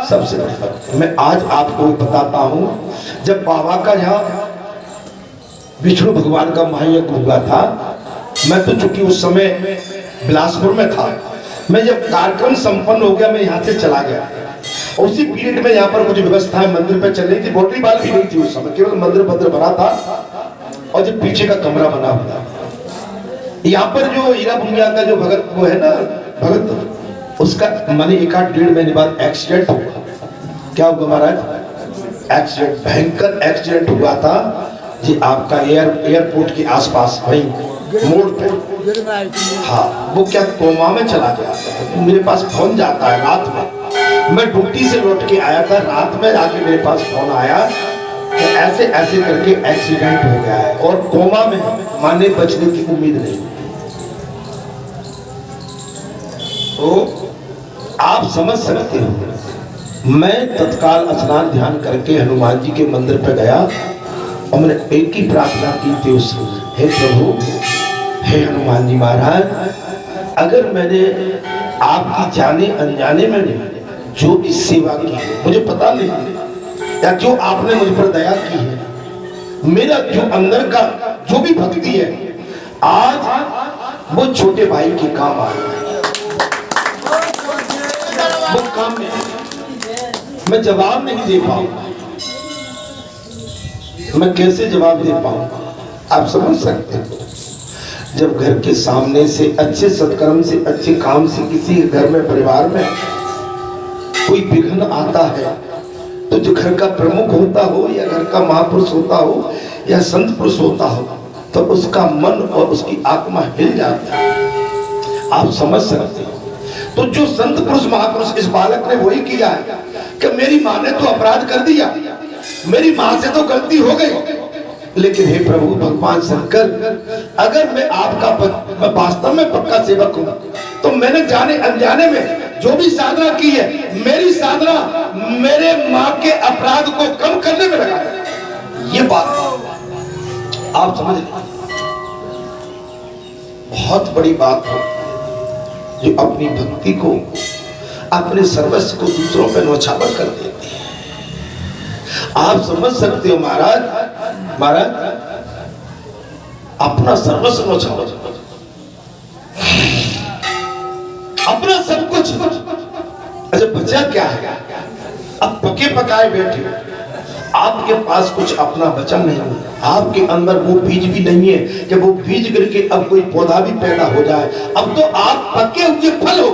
सबसे बड़ी भक्ति। मैं आज आपको बताता हूं, जब बाबा का यहाँ विष्णु भगवान का महायज्ञ हुआ था, मैं तो चूंकि उस समय बिलासपुर में था, मैं जब कार्यक्रम संपन्न हो गया मैं यहाँ से चला गया उसी पीरियड में यहाँ पर कुछ व्यवस्थाएं मंदिर पे चल रही थी। बाउंड्री वाल भी नहीं थी उस समय, केवल मंदिर बंदिर बना था और जो पीछे का कमरा बना हुआ। यहाँ पर जो हीरा बुनिया का जो भगत वो है ना भगत, उसका माने 1-1.5 महीने बाद एक्सीडेंट हुआ। क्या हुआ महाराज? एक्सीडेंट, भयंकर एक्सीडेंट हुआ था जी आपका एयरपोर्ट के आसपास वहीं मोड़ पे। हाँ, वो क्या कोमा में चला गया। मेरे पास फोन जाता है रात में, मैं ड्यूटी से लौट के आया था, रात में आके मेरे पास फोन आया कि ऐसे ऐसे करके एक्सीडेंट हो गया है और कोमा में, माने बचने की उम्मीद नहीं। तो आप समझ सकते हो, मैं तत्काल स्नान ध्यान करके हनुमान जी के मंदिर पर गया और मैंने एक ही प्रार्थना की थी उससे, हे प्रभु, हे हनुमान जी महाराज, अगर मैंने आपकी जाने अनजाने में जो भी सेवा की है, मुझे पता नहीं, या जो आपने मुझ पर दया की है, मेरा जो अंदर का जो भी भक्ति है, आज वो छोटे भाई के काम आ रहा है। वो काम में मैं जवाब नहीं दे पाऊंगा, मैं कैसे जवाब दे पाऊंगा? आप समझ सकते हो, जब घर के सामने से अच्छे सत्कर्म से, अच्छे काम से किसी घर में, परिवार में कोई विघ्न आता है, तो जो घर का प्रमुख होता हो या घर का महापुरुष होता हो या संत पुरुष होता हो, तो उसका मन और उसकी आत्मा हिल जाता है। आप समझ सकते हो। तो जो संत पुरुष महापुरुष, इस बालक ने वही किया है कि मेरी माँ ने तो अपराध कर दिया, मेरी माँ से तो गलती हो गई, लेकिन हे प्रभु भगवान शंकर, अगर मैं आपका मैं वास्तव में पक्का सेवक हूँ, तो मैंने जाने अनजाने में जो भी साधना की है, मेरी साधना मेरे माँ के अपराध को कम करने में लगा है। ये बात आप समझ लीजिए, बहुत बड़ी बात है जो अपनी भक्ति को, अपने सर्वस्व को दूसरों पर न्यौछावर कर देती है। आप समझ सकते हो महाराज, अपना सर्वस्व न्यौछावर, अपना सब कुछ। अच्छा बचा क्या है? अब पके पकाए बैठे, आपके पास कुछ अपना बचा नहीं, आपके अंदर वो बीज भी नहीं है कि वो बीज करके अब कोई पौधा भी पैदा हो जाए। अब तो आप पके हुए फल हो,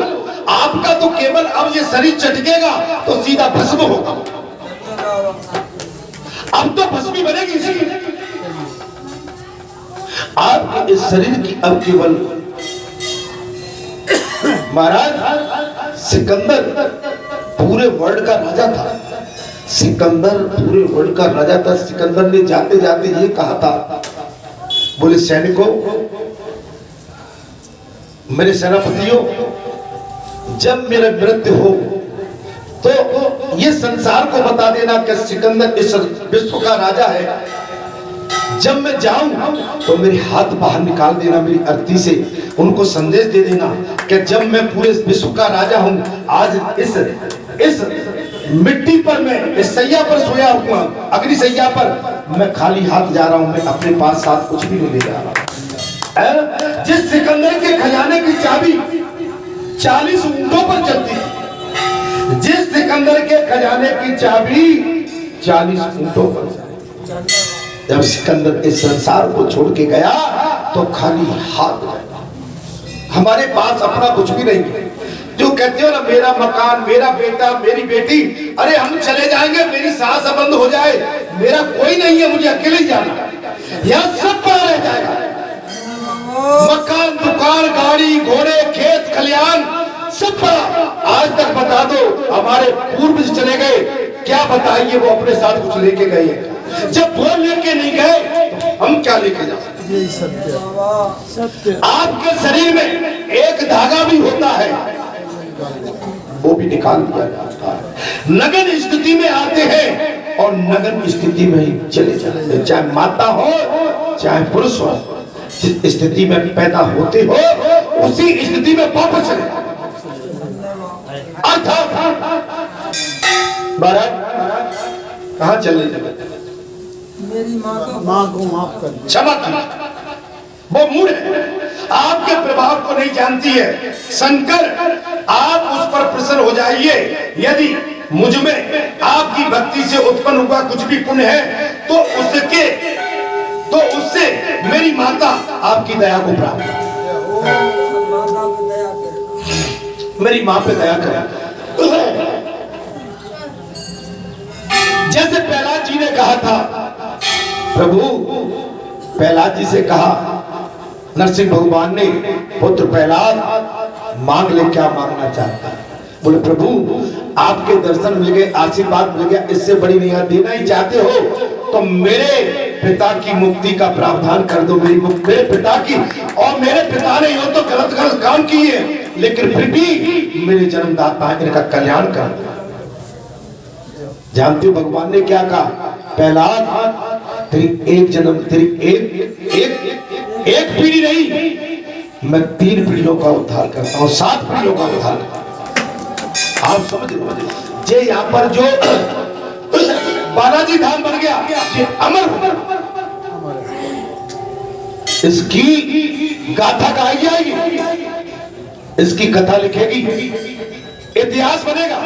आपका तो केवल अब ये शरीर चटकेगा तो सीधा भस्म होगा। अब तो भस्मी बनेगी इसकी। आपके इस शरीर की अब केवल, महाराज सिकंदर पूरे वर्ल्ड का राजा था, सिकंदर पूरे वर्ल्ड का राजा था। सिकंदर ने जाते जाते ये कहा था, बोले सैनिकों, मेरे सेनापतियों, जब मेरा मृत्यु हो तो ये संसार को बता देना कि सिकंदर इस विश्व का राजा है। जब मैं जाऊं तो मेरे हाथ बाहर निकाल देना मेरी अर्थी से, उनको संदेश दे देना कि जब मैं पूरे विश्व का राजा हूं, आज इस मिट्टी पर, मैं इस सैया पर सोया हुआ, अग्नि सैया पर, मैं खाली हाथ जा रहा हूं, मैं अपने पास साथ कुछ भी नहीं ले जा रहा। जिस सिकंदर के खजाने की चाबी 40 ऊंटों पर चलती थी, जिस सिकंदर के खजाने की चाबी 40 ऊंटों पर, जब सिकंदर इस संसार को छोड़ के गया तो खाली हाथ गया। हमारे पास अपना कुछ भी नहीं है। जो कहते हो ना, मेरा मकान, मेरा बेटा, मेरी बेटी, अरे हम चले जाएंगे, मेरी सांस बंद हो जाए, मेरा कोई नहीं है, मुझे अकेले ही जाना, यहाँ सब पड़ा रह जाएगा। मकान, दुकान, गाड़ी, घोड़े, खेत, खलियान सब पड़ा। आज तक बता दो, हमारे पूर्वज चले गए, क्या बताइए वो अपने साथ कुछ लेके गए हैं? जब वो लेके नहीं गए तो हम क्या लेके जा सकते? यही सत्य। आपके शरीर में एक धागा भी होता है, वो भी निकाल दिया जाता है। नग्न स्थिति में आते हैं और नग्न स्थिति में ही चले जाते हैं। चाहे माता हो चाहे पुरुष हो, जिस स्थिति में पैदा होते हो उसी स्थिति में वापस चले जाते। अर्थात कहाँ चले जाते? मेरी माँ को माफ कर दो। क्षमा कीजिए, वो मूड है, आपके प्रभाव को नहीं जानती है। शंकर, आप उस पर प्रसन्न हो जाइए। यदि मुझ में आपकी भक्ति से उत्पन्न हुआ कुछ भी पुण्य है तो उससे मेरी माता आपकी दया को प्राप्त है। मेरी माँ पे दया करें। जैसे प्रहलाद जी ने कहा था, प्रभु प्रहलाद जी से कहा नरसिंह भगवान ने, पुत्र प्रहलाद मांग ले, क्या मांगना चाहता है? बोले प्रभु आपके दर्शन मिल गए, आशीर्वाद मिल गया, इससे बड़ी नहीं देना ही चाहते हो तो मेरे पिता की मुक्ति का प्रावधान कर दो, मेरे पिता की। और मेरे पिता ने यो तो गलत काम किए लेकिन फिर भी मेरे जन्मदाता है, इनका कल्याण कर दो। जानते हो भगवान ने क्या कहा? प्रहलाद तेरी एक जन्म, तेरी एक पीढ़ी नहीं, मैं 3 पीढ़ियों का उद्धार करता हूँ, 7 पीढ़ियों का उद्धार करता हूँ। आप समझ लो, जे यहाँ पर जो बालाजी धाम बन गया, ये अमर, इसकी गाथा गाई जाएगी, इसकी कथा लिखेगी, इतिहास बनेगा।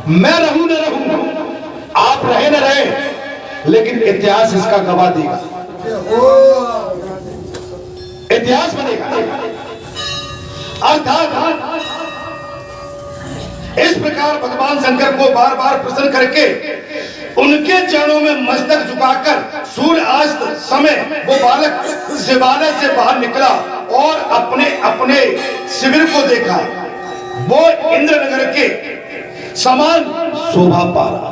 मैं रहूं न रहूं, आप रहे न रहे, लेकिन इतिहास इसका गवाह देगा, इतिहास बनेगा। अर्थात इस प्रकार भगवान शंकर को बार बार प्रसन्न करके उनके चरणों में मस्तक झुकाकर सूर्यास्त समय वो बालक शिवालय से बाहर निकला और अपने अपने शिविर को देखा। वो इंद्रनगर के समान शोभा पा रहा।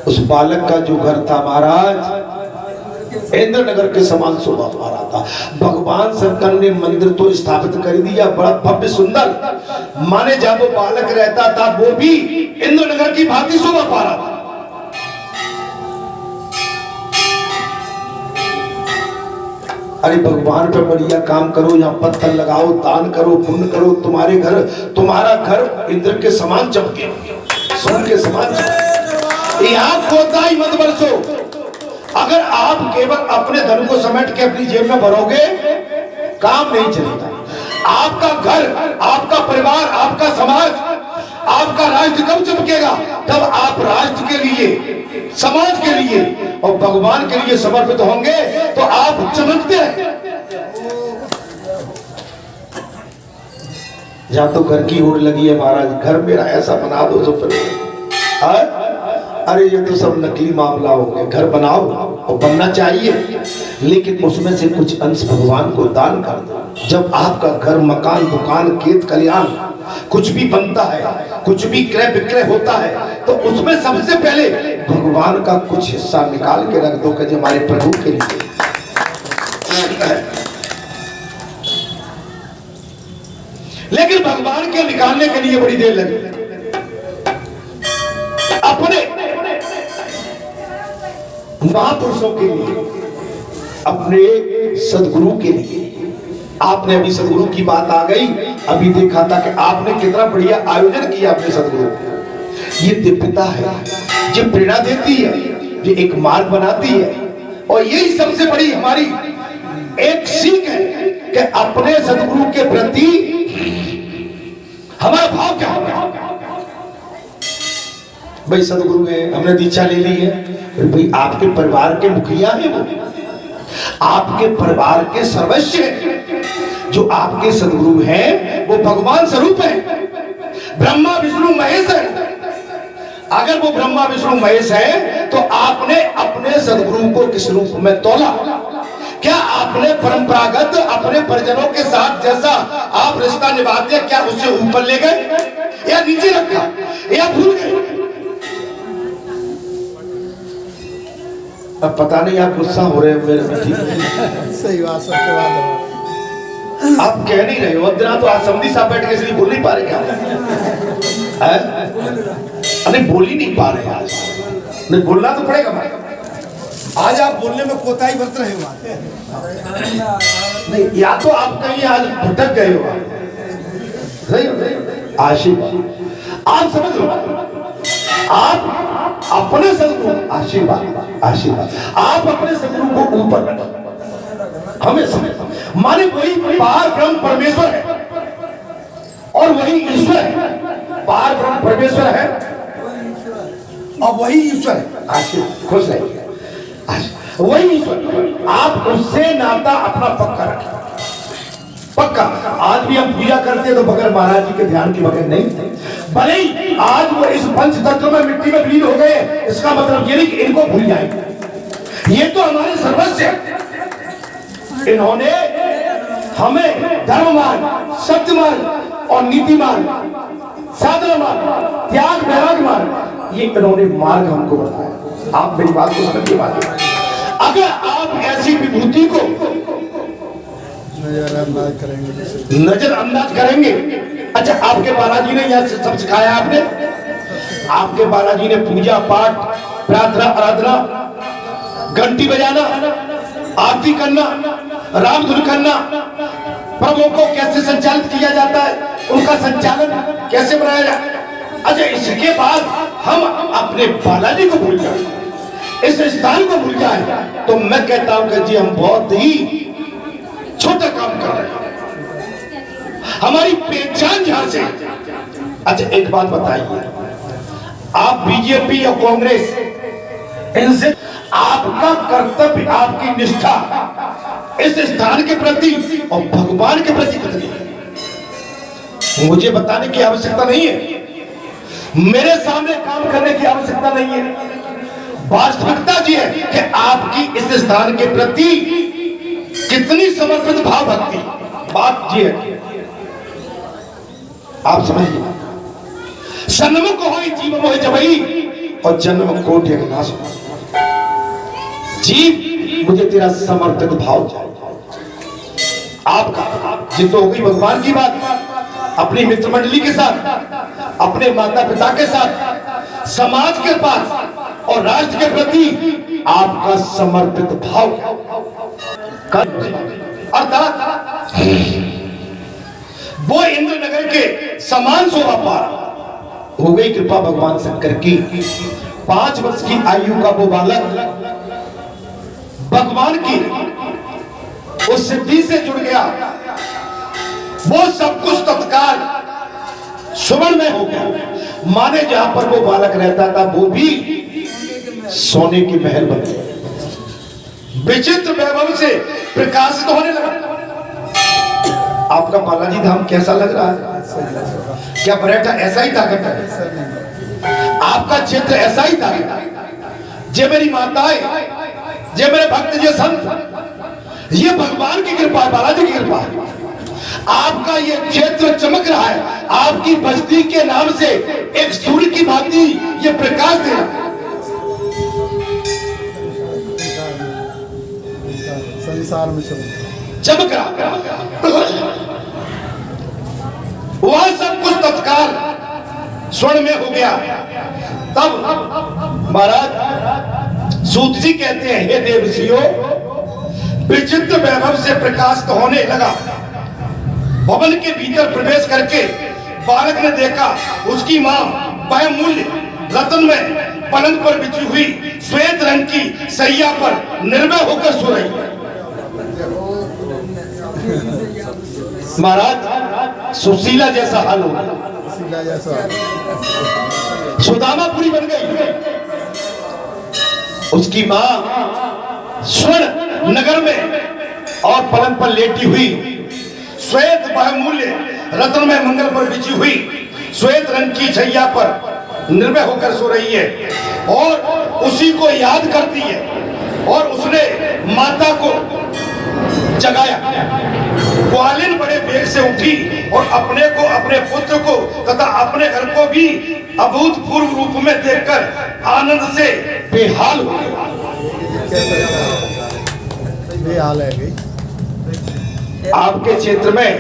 उस बालक का जो घर था महाराज, इंद्रनगर के समान शोभा पा रहा था। भगवान शंकर ने मंदिर तो स्थापित कर दिया, बड़ा भव्य सुंदर, माने जब वो बालक रहता था वो भी इंद्रनगर की भांति शोभा पा रहा था। अरे भगवान पे बढ़िया काम करो, यहाँ पत्थर लगाओ, दान करो, पुण्य करो, तुम्हारा घर इंद्र के समान चमके, सूर्य के समान चमके। यहाँ कोताही मत बरसो। अगर आप केवल अपने धन को समेट के अपनी जेब में भरोगे, काम नहीं चलेगा। आपका घर, आपका परिवार, आपका समाज, आपका राष्ट्र कब चमकेगा? तब आप राष्ट्र के लिए, समाज के लिए और भगवान के लिए समर्पित होंगे तो आप चमकते हैं। जहां तो घर की होड़ लगी है महाराज, घर मेरा ऐसा बना दो तो फिर अरे ये तो सब नकली मामला हो गया। घर बनाओ और बनना चाहिए, लेकिन उसमें से कुछ अंश भगवान को दान कर दो। जब आपका घर, मकान, दुकान, खेत खलिहान कुछ भी बनता है, कुछ भी क्रय विक्रय होता है, तो उसमें सबसे पहले भगवान का कुछ हिस्सा निकाल के रख दो कि हमारे प्रभु के लिए। लेकिन भगवान के निकालने के लिए बड़ी देर लगी। अपने महापुरुषों के लिए, अपने सदगुरु के लिए। आपने अभी सदगुरु की बात आ गई, अभी देखा था कि आपने कितना बढ़िया आयोजन किया अपने सदगुरु। ये दिव्यता है, ये प्रेरणा देती है, ये एक मार्ग बनाती है। और यही सबसे बड़ी हमारी एक सीख है कि अपने सदगुरु के प्रति हमारा भाव क्या होगा। भाई सदगुरु है, हमने दीक्षा ले ली है, भाई आपके परिवार के मुखिया हैं, वो आपके परिवार के सर्वस्व हैं। जो आपके सदगुरु हैं वो भगवान स्वरूप है, ब्रह्मा विष्णु महेश है। अगर वो ब्रह्मा विष्णु महेश है तो आपने अपने सदगुरु को किस रूप में तोला? क्या आपने परंपरागत अपने परिजनों के साथ जैसा आप रिश्ता निभाते हैं, क्या उससे ऊपर ले गए या नीचे रखा या भूल गए? अब पता नहीं आप गुस्सा हो रहे हैं मेरे में, ठीक है? सही बात, सत्य बात। आप कह नहीं रहे हो, इतना तो आज समझी साहब बैठ के इसलिए बोल नहीं पा रहे क्या? अरे बोल ही नहीं पा रहे आज, नहीं बोलना तो पड़ेगा भाई। आज आप बोलने में कोताही बरत रहे हो। नहीं, या तो आप कहीं आज भटक गए हो। आशीर्वाद आप समझ लो, आप अपने सदगुरु, आशीर्वाद आप अपने सदगुरु को ऊपर रखो हमेशा। माने वही पार ब्रह्म परमेश्वर है और वही ईश्वर है। पार ब्रह्म परमेश्वर है कोई ईश्वर और वही ईश्वर है। आशीष खुश रहिए। वही ईश्वर, आप उससे नाता अपना पक्का रखें, पक्का। आज भी हम पूजा करते हैं तो बगैर महाराज जी के ध्यान के बगैर नहीं, भले ही आज वो इस पंच तत्व में मिट्टी में विलीन हो गए, इसका मतलब ये नहीं कि इनको भूल जाएंगे। ये तो हमारे सर्वस्व है। इन्होंने हमें धर्म मार्ग, सत्य मार्ग और नीति मार्ग, साधना मार्ग, त्याग वैराग मार्ग, ये इन्होंने मार्ग हमको बताया। आप मेरी बात को समझिए। बात अगर आप ऐसी विभूति को नजरअंदाज करेंगे, अच्छा आपके बालाजी ने यह सब सिखाया, आपने आपके बालाजी ने पूजा पाठ, प्रार्थना, आराधना, घंटी बजाना, आरती करना, राम धुन करना, प्रभु को कैसे संचालित किया जाता है, उनका संचालन कैसे बनाया जाए। अच्छा इसके बाद हम अपने बालाजी को भूल जाए, इस स्थान को भूल जाए, तो मैं कहता हूं कि जी हम बहुत ही छोटा काम कर रहे हैं, हमारी पहचान जहां से। अच्छा एक बात बताइए, आप बीजेपी या कांग्रेस, इनसे आपका कर्तव्य, आपकी निष्ठा इस स्थान के प्रति और भगवान के प्रति कितनी है, मुझे बताने की आवश्यकता नहीं है, मेरे सामने काम करने की आवश्यकता नहीं है। वास्तविकता जी है कि आपकी इस स्थान के प्रति कितनी समर्पित भाव भक्ति, बात जी है। आप समझिए, सन्मुख हो जीव मोह जबई और जन्म कोटि नाश। जीव मुझे तेरा समर्पित भाव चाहिए। आपका जितो हो गई भगवान की बात, अपनी मित्र मंडली के साथ, अपने माता पिता के साथ, समाज के पास और राष्ट्र के प्रति आपका समर्पित भाव अर्थात वो इंद्र नगर के समान शोभा पा हो गई। कृपा भगवान शंकर की, 5 वर्ष की आयु का वो बालक भगवान की उस सिद्धि से जुड़ गया, वो सब कुछ तत्काल सुवर्ण में हो गया। माने जहां पर वो बालक रहता था वो भी सोने के महल बन गए, विचित्र वैभव से प्रकाशित होने लगा। आपका बालाजी धाम कैसा लग रहा है? क्या पर्यटन ऐसा ही ताकत है? आपका क्षेत्र ऐसा ही ताकत है? जे मेरी माताएं, जे मेरे भक्त, जे संत, ये भगवान की कृपा है, बालाजी की कृपा है। आपका ये क्षेत्र चमक रहा है, आपकी बस्ती के नाम से एक सूर्य की भांति ये प्रकाश दे रहा है। संसार में चमक रहा, वह सब कुछ तत्काल स्वर्ण में हो गया। तब महाराज सूत जी कहते हैं, हे देवऋषियों, विचित्र वैभव से प्रकाशित होने लगा। भवन के भीतर प्रवेश करके बालक ने देखा उसकी मां बहुमूल्य रत्न में पलंग पर बिछी हुई श्वेत रंग की सैया पर निर्भय होकर सो रही है। महाराज सुशीला जैसा हाल हो गया, सुदामा पूरी बन गई। उसकी मां स्वर्ण नगर में और पलंग पर लेटी हुई श्वेत बहुमूल्य रत्न में मंगल पर बिछी हुई श्वेत रंग की छैया पर निर्भय होकर सो रही है और उसी को याद करती है। और उसने माता को जगाया। ग्वालिन बड़े वेग से उठी और अपने को, अपने पुत्र को तथा अपने घर को भी अभूतपूर्व रूप में देखकर आनंद से बेहाल हो गई। हाल है आपके क्षेत्र में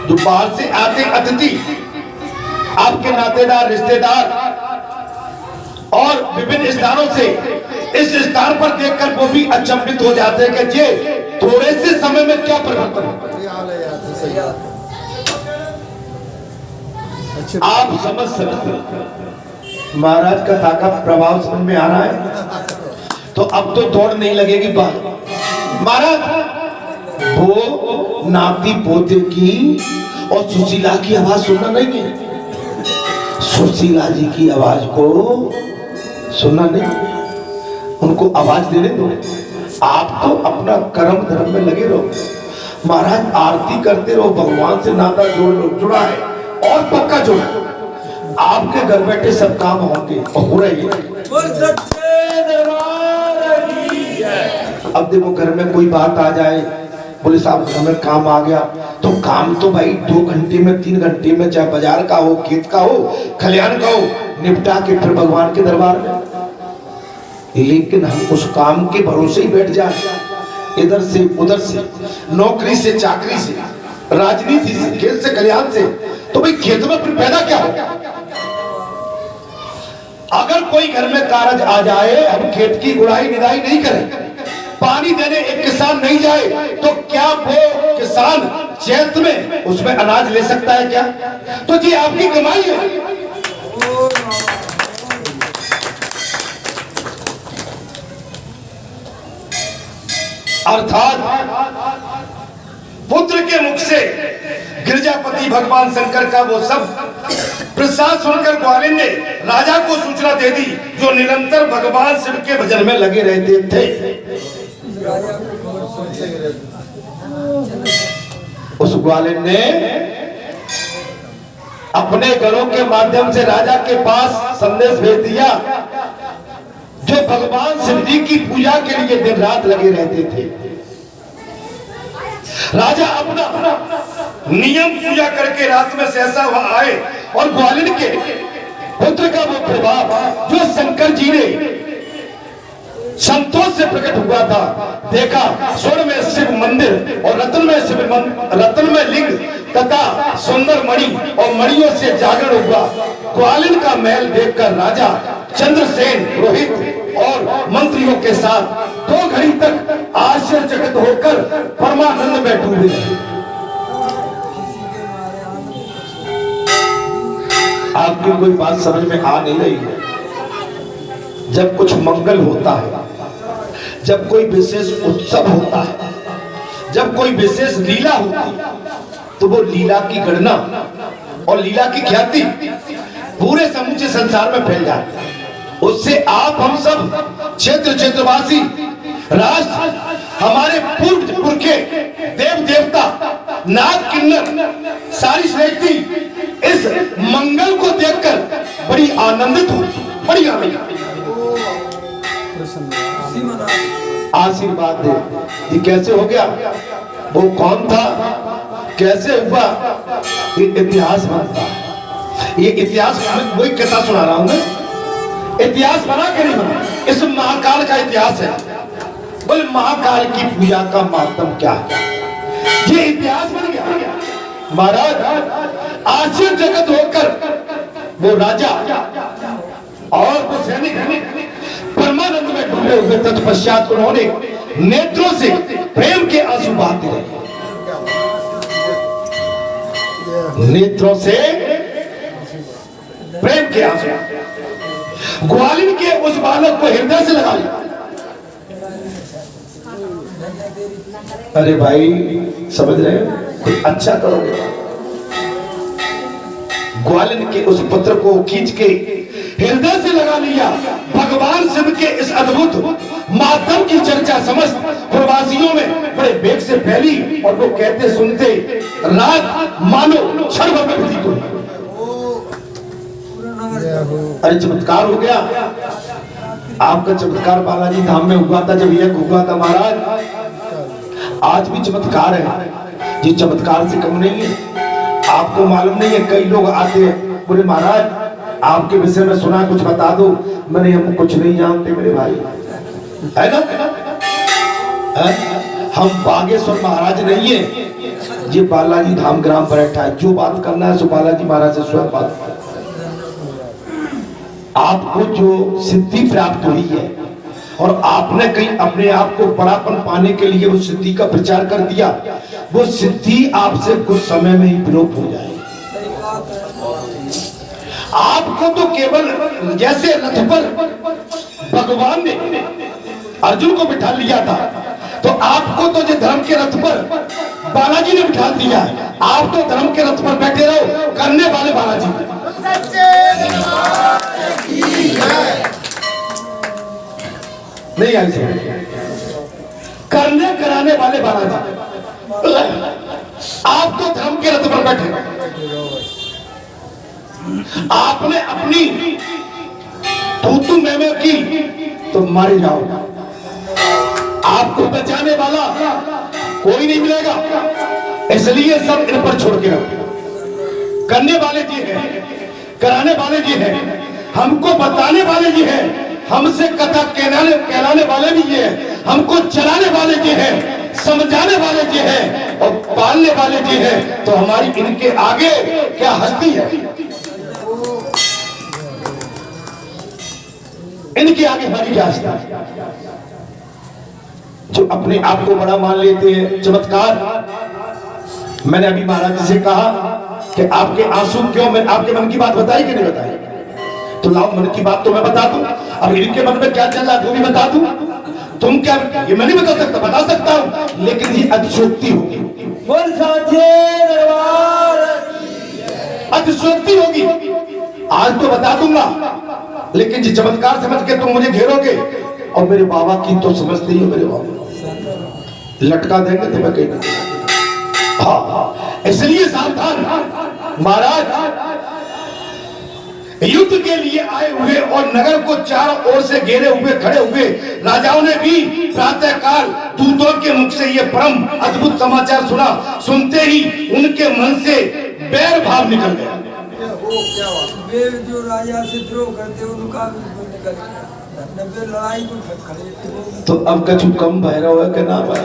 जो बाहर से आते अतिथि, आपके नातेदार, रिश्तेदार और विभिन्न स्थानों से इस स्थान पर देखकर वो भी अचंभित हो जाते हैं कि ये थोड़े से समय में क्या परिवर्तन है। आप समझ सकते हैं महाराज कथा का प्रभाव समझ में आ रहा है। तो अब तो दौड़ नहीं लगेगी बात। महाराज वो नाती पोते की और सुशीला की आवाज सुनना नहीं है। सुशीला जी की आवाज को सुनना नहीं, उनको आवाज देने दो। आप तो अपना कर्म धर्म में लगे रहो महाराज, आरती करते रहो, भगवान से नाता जुड़ा है और पक्का जुड़ा है। आपके घर बैठे सब काम होंगे और हो रहे हैं। अब देखो घर में कोई बात आ जाए, बोले साहब घर में काम आ गया, तो काम तो भाई 2 घंटे में 3 घंटे में, चाहे बाजार का हो, खेत का हो, खलियान का हो, निपटा के फिर भगवान के दरबार में। लेकिन हम उस काम के भरोसे ही बैठ जाए, इधर से उधर से, नौकरी से चाकरी से, राजनीति से, खेत से खलियान से, तो भाई खेत में फिर पैदा क्या होगा? अगर कोई घर में कारज आ जाए, हम खेत की गुड़ाई निदाई नहीं करें, पानी देने एक किसान नहीं जाए, तो क्या वो किसान चैत में उसमें अनाज ले सकता है क्या? तो जी आपकी कमाई है। अर्थात पुत्र के मुख से गिरजापति भगवान शंकर का वो सब प्रसाद सुनकर ग्वालिन ने राजा को सूचना दे दी, जो निरंतर भगवान शिव के भजन में लगे रहते थे। उस ग्वालिन ने अपने गणों के माध्यम से राजा के पास संदेश भेज दिया, जो भगवान शिव जी की पूजा के लिए दिन रात लगे रहते थे। राजा अपना नियम पूजा करके रात में सहसा हुआ आए और ग्वालिन के पुत्र का वो प्रभाव जो शंकर जी ने संतोष से प्रकट हुआ था, देखा स्वर्ण में शिव मंदिर और रत्न में लिंग तथा सुंदर मणि और मणियों से जागरण हुआ। ग्वालिन का महल देखकर राजा चंद्रसेन, रोहित और मंत्रियों के साथ 2 घड़ी तक आश्चर्यचकित होकर परमानंद में डूबे। आपकी कोई बात समझ में आ नहीं रही है? जब कुछ मंगल होता है, जब कोई विशेष उत्सव होता है, जब कोई विशेष लीला होती है, तो वो लीला की गणना और लीला की ख्याति पूरे समूचे संसार में फैल जाती है। उससे आप हम सब क्षेत्रवासी, राष्ट्र, हमारे पूर्व पुरखे, देव देवता, नाग किन्नर, सारी सृष्टि इस मंगल को देखकर बड़ी आनंदित होती, बड़ी आनंदित। आशीर्वाद दे। ये कैसे हो गया? वो कौन था, कैसे हुआ, ये इतिहास बनता है। ये इतिहास वही किस्सा सुना रहा हूं मैं, इतिहास बना के नहीं बना, इस महाकाल का इतिहास है। बोले महाकाल की पूजा का महत्व क्या है? ये इतिहास बन गया। महाराज आश्चर्यचकित होकर वो राजा और वो सैनिक परमानंद में डूबे हुए। तत्पश्चात उन्होंने नेत्रों से प्रेम के आंसू बहाते रहे, नेत्रों से प्रेम के आंसू। ग्वालिन के उस बालक को हृदय से लगा लिया। अरे भाई समझ रहे हो, कुछ अच्छा करोगे। ग्वालिन के उस पुत्र को खींच के हृदय से लगा लिया। भगवान शिव के इस अद्भुत माध्यम की चर्चा समस्त प्रवासियों में बड़े वेग से फैली और वो कहते सुनते रात मानो क्षण भर में व्यतीत हुई। अरे चमत्कार हो गया। आपका चमत्कार बालाजी धाम में हुआ था, जब यह हुआ था महाराज। आज भी चमत्कार है, ये चमत्कार से कम नहीं है। आपको मालूम नहीं है, कई लोग आते हैं, बोले महाराज आपके विषय में सुना, कुछ बता दो। मैंने हम कुछ नहीं जानते मेरे भाई, है ना? हम बागेश्वर महाराज नहीं है, ये बालाजी धाम ग्राम पर बैठा है। जो बात करना है सो बालाजी महाराज से स्वयं बात। आपको जो सिद्धि प्राप्त हुई है और आपने कहीं अपने आप को बड़ापन पाने के लिए उस सिद्धि का प्रचार कर दिया, वो सिद्धि आपसे कुछ समय में ही विलोप हो जाएगी। आपको तो केवल जैसे रथ पर भगवान ने अर्जुन को बिठा लिया था, तो आपको तो जो धर्म के रथ पर बालाजी ने बिठा दिया है। आप तो धर्म के रथ पर बैठे रहो, करने वाले बालाजी। नहीं आई समझ। करने कराने वाले बालाजी, आप तो धर्म के रथ पर बैठे, आपने अपनी तू मैं की तो मारे जाओ। आपको बचाने वाला कोई नहीं मिलेगा, इसलिए सब इन पर छोड़ के रखो। करने वाले जी हैं, कराने वाले जी हैं, हमको बताने वाले जी हैं, हमसे कथा कहलाने वाले भी ये हैं, हमको चलाने वाले जी हैं, समझाने वाले जी हैं और पालने वाले जी हैं। तो हमारी इनके आगे क्या हस्ती है? इनके आगे हमारी क्या हस्ती है? जो अपने आप को बड़ा मान लेते हैं। चमत्कार, मैंने अभी महाराज जी से कहा कि आपके आंसू क्यों, मैं आपके मन की बात बताई कि नहीं बताई? तो लाओ मन की बात तो मैं बता दूं। अब इनके मन में क्या चल रहा है वो भी बता दूं। तुम क्या, ये मैं नहीं बता सकता, बता सकता हूं लेकिन ये अतिशोक्ति होगी। बोल साचे दरबार, अतिशोक्ति होगी। आज तो बता दूंगा लेकिन जी चमत्कार समझ के तुम मुझे घेरोगे और मेरे बाबा की तो समझते ही हो। मेरे बाबा लटका देंगे तो मैं कहीं, हाँ, इसलिए सावधान। महाराज युद्ध के लिए आए हुए और नगर को चारों ओर से घेरे हुए खड़े हुए राजाओं ने भी प्रातःकाल दूतों के मुख से ये परम अद्भुत समाचार सुना। सुनते ही उनके मन से बैर भाव निकल गया। वे जो राजा से द्रोह करते उनका भी निकल गया। नब्बे लड़ाई को खड़े थे। तो अब कछु कम भैरव है कि ना भाई?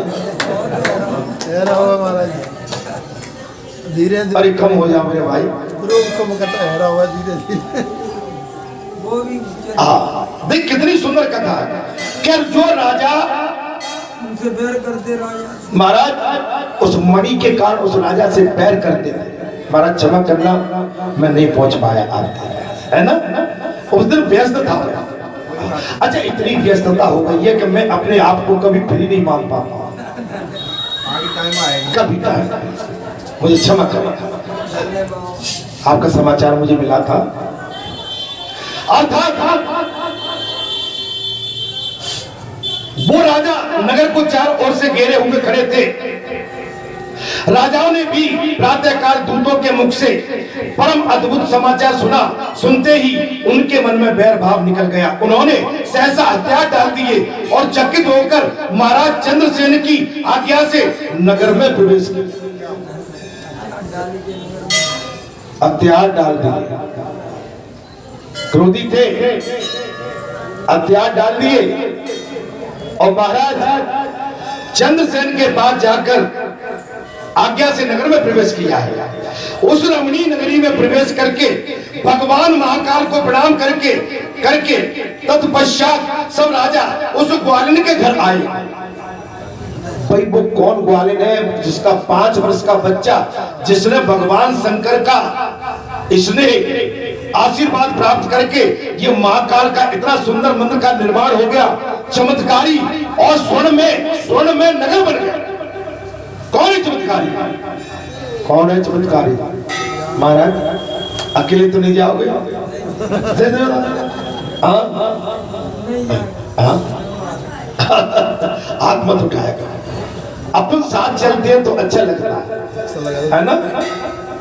महाराज धीरे धीरे अरे कम हो जाओ मेरे भाई। कम करता है हुआ धीरे धीरे। वो भी देख कितनी सुंदर कथा है। क्या जो राजा उनसे बैर करते राजा महाराज उस मणि के कारण उस राजा से बैर करते थे। महाराज क्षमा करना मैं नहीं पहुंच पाया आपके, है ना? उस दिन व्यस्त था। अच्छा इतनी व्यस्तता हो गई है कि मैं अपने आप को कभी फ्री नहीं मान पाता। कभी मुझे क्षमा करें। आपका समाचार मुझे मिला था, अर्थात वो राजा नगर को चारों ओर से घेरे हुए खड़े थे। राजाओं ने भी प्रातःकाल दूतों के मुख से परम अद्भुत समाचार सुना। सुनते ही उनके मन में बैर भाव निकल गया। उन्होंने सहसा हथियार डाल दिए और चकित होकर महाराज चंद्रसेन की आज्ञा से नगर में प्रवेश किया। हथियार डाल दिए, क्रोधी थे, हथियार डाल दिए और महाराज चंद्रसेन के पास जाकर आज्ञा से नगर में प्रवेश किया है। उस रमणीय नगरी में प्रवेश करके भगवान महाकाल को प्रणाम करके तत्पश्चात सब राजा उस ग्वालिन के घर आए। भाई वो कौन ग्वालिन है? जिसका 5 वर्ष का बच्चा, जिसने भगवान शंकर का इसने आशीर्वाद प्राप्त करके ये महाकाल का इतना सुंदर मंदिर का निर्माण हो गया, चमत्कारी, और स्वर्ण में नगर बन गया। कौन है चमत्कारी? कौन है चमत्कारी? महाराज अकेले तो नहीं जाओगे? हाथ मत उठाएगा। अपन साथ चलते हैं तो अच्छा लगता है ना?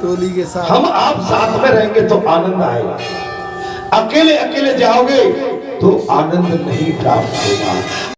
टोली के साथ हम आप साथ में रहेंगे तो आनंद आएगा। अकेले जाओगे तो आनंद नहीं प्राप्त होगा।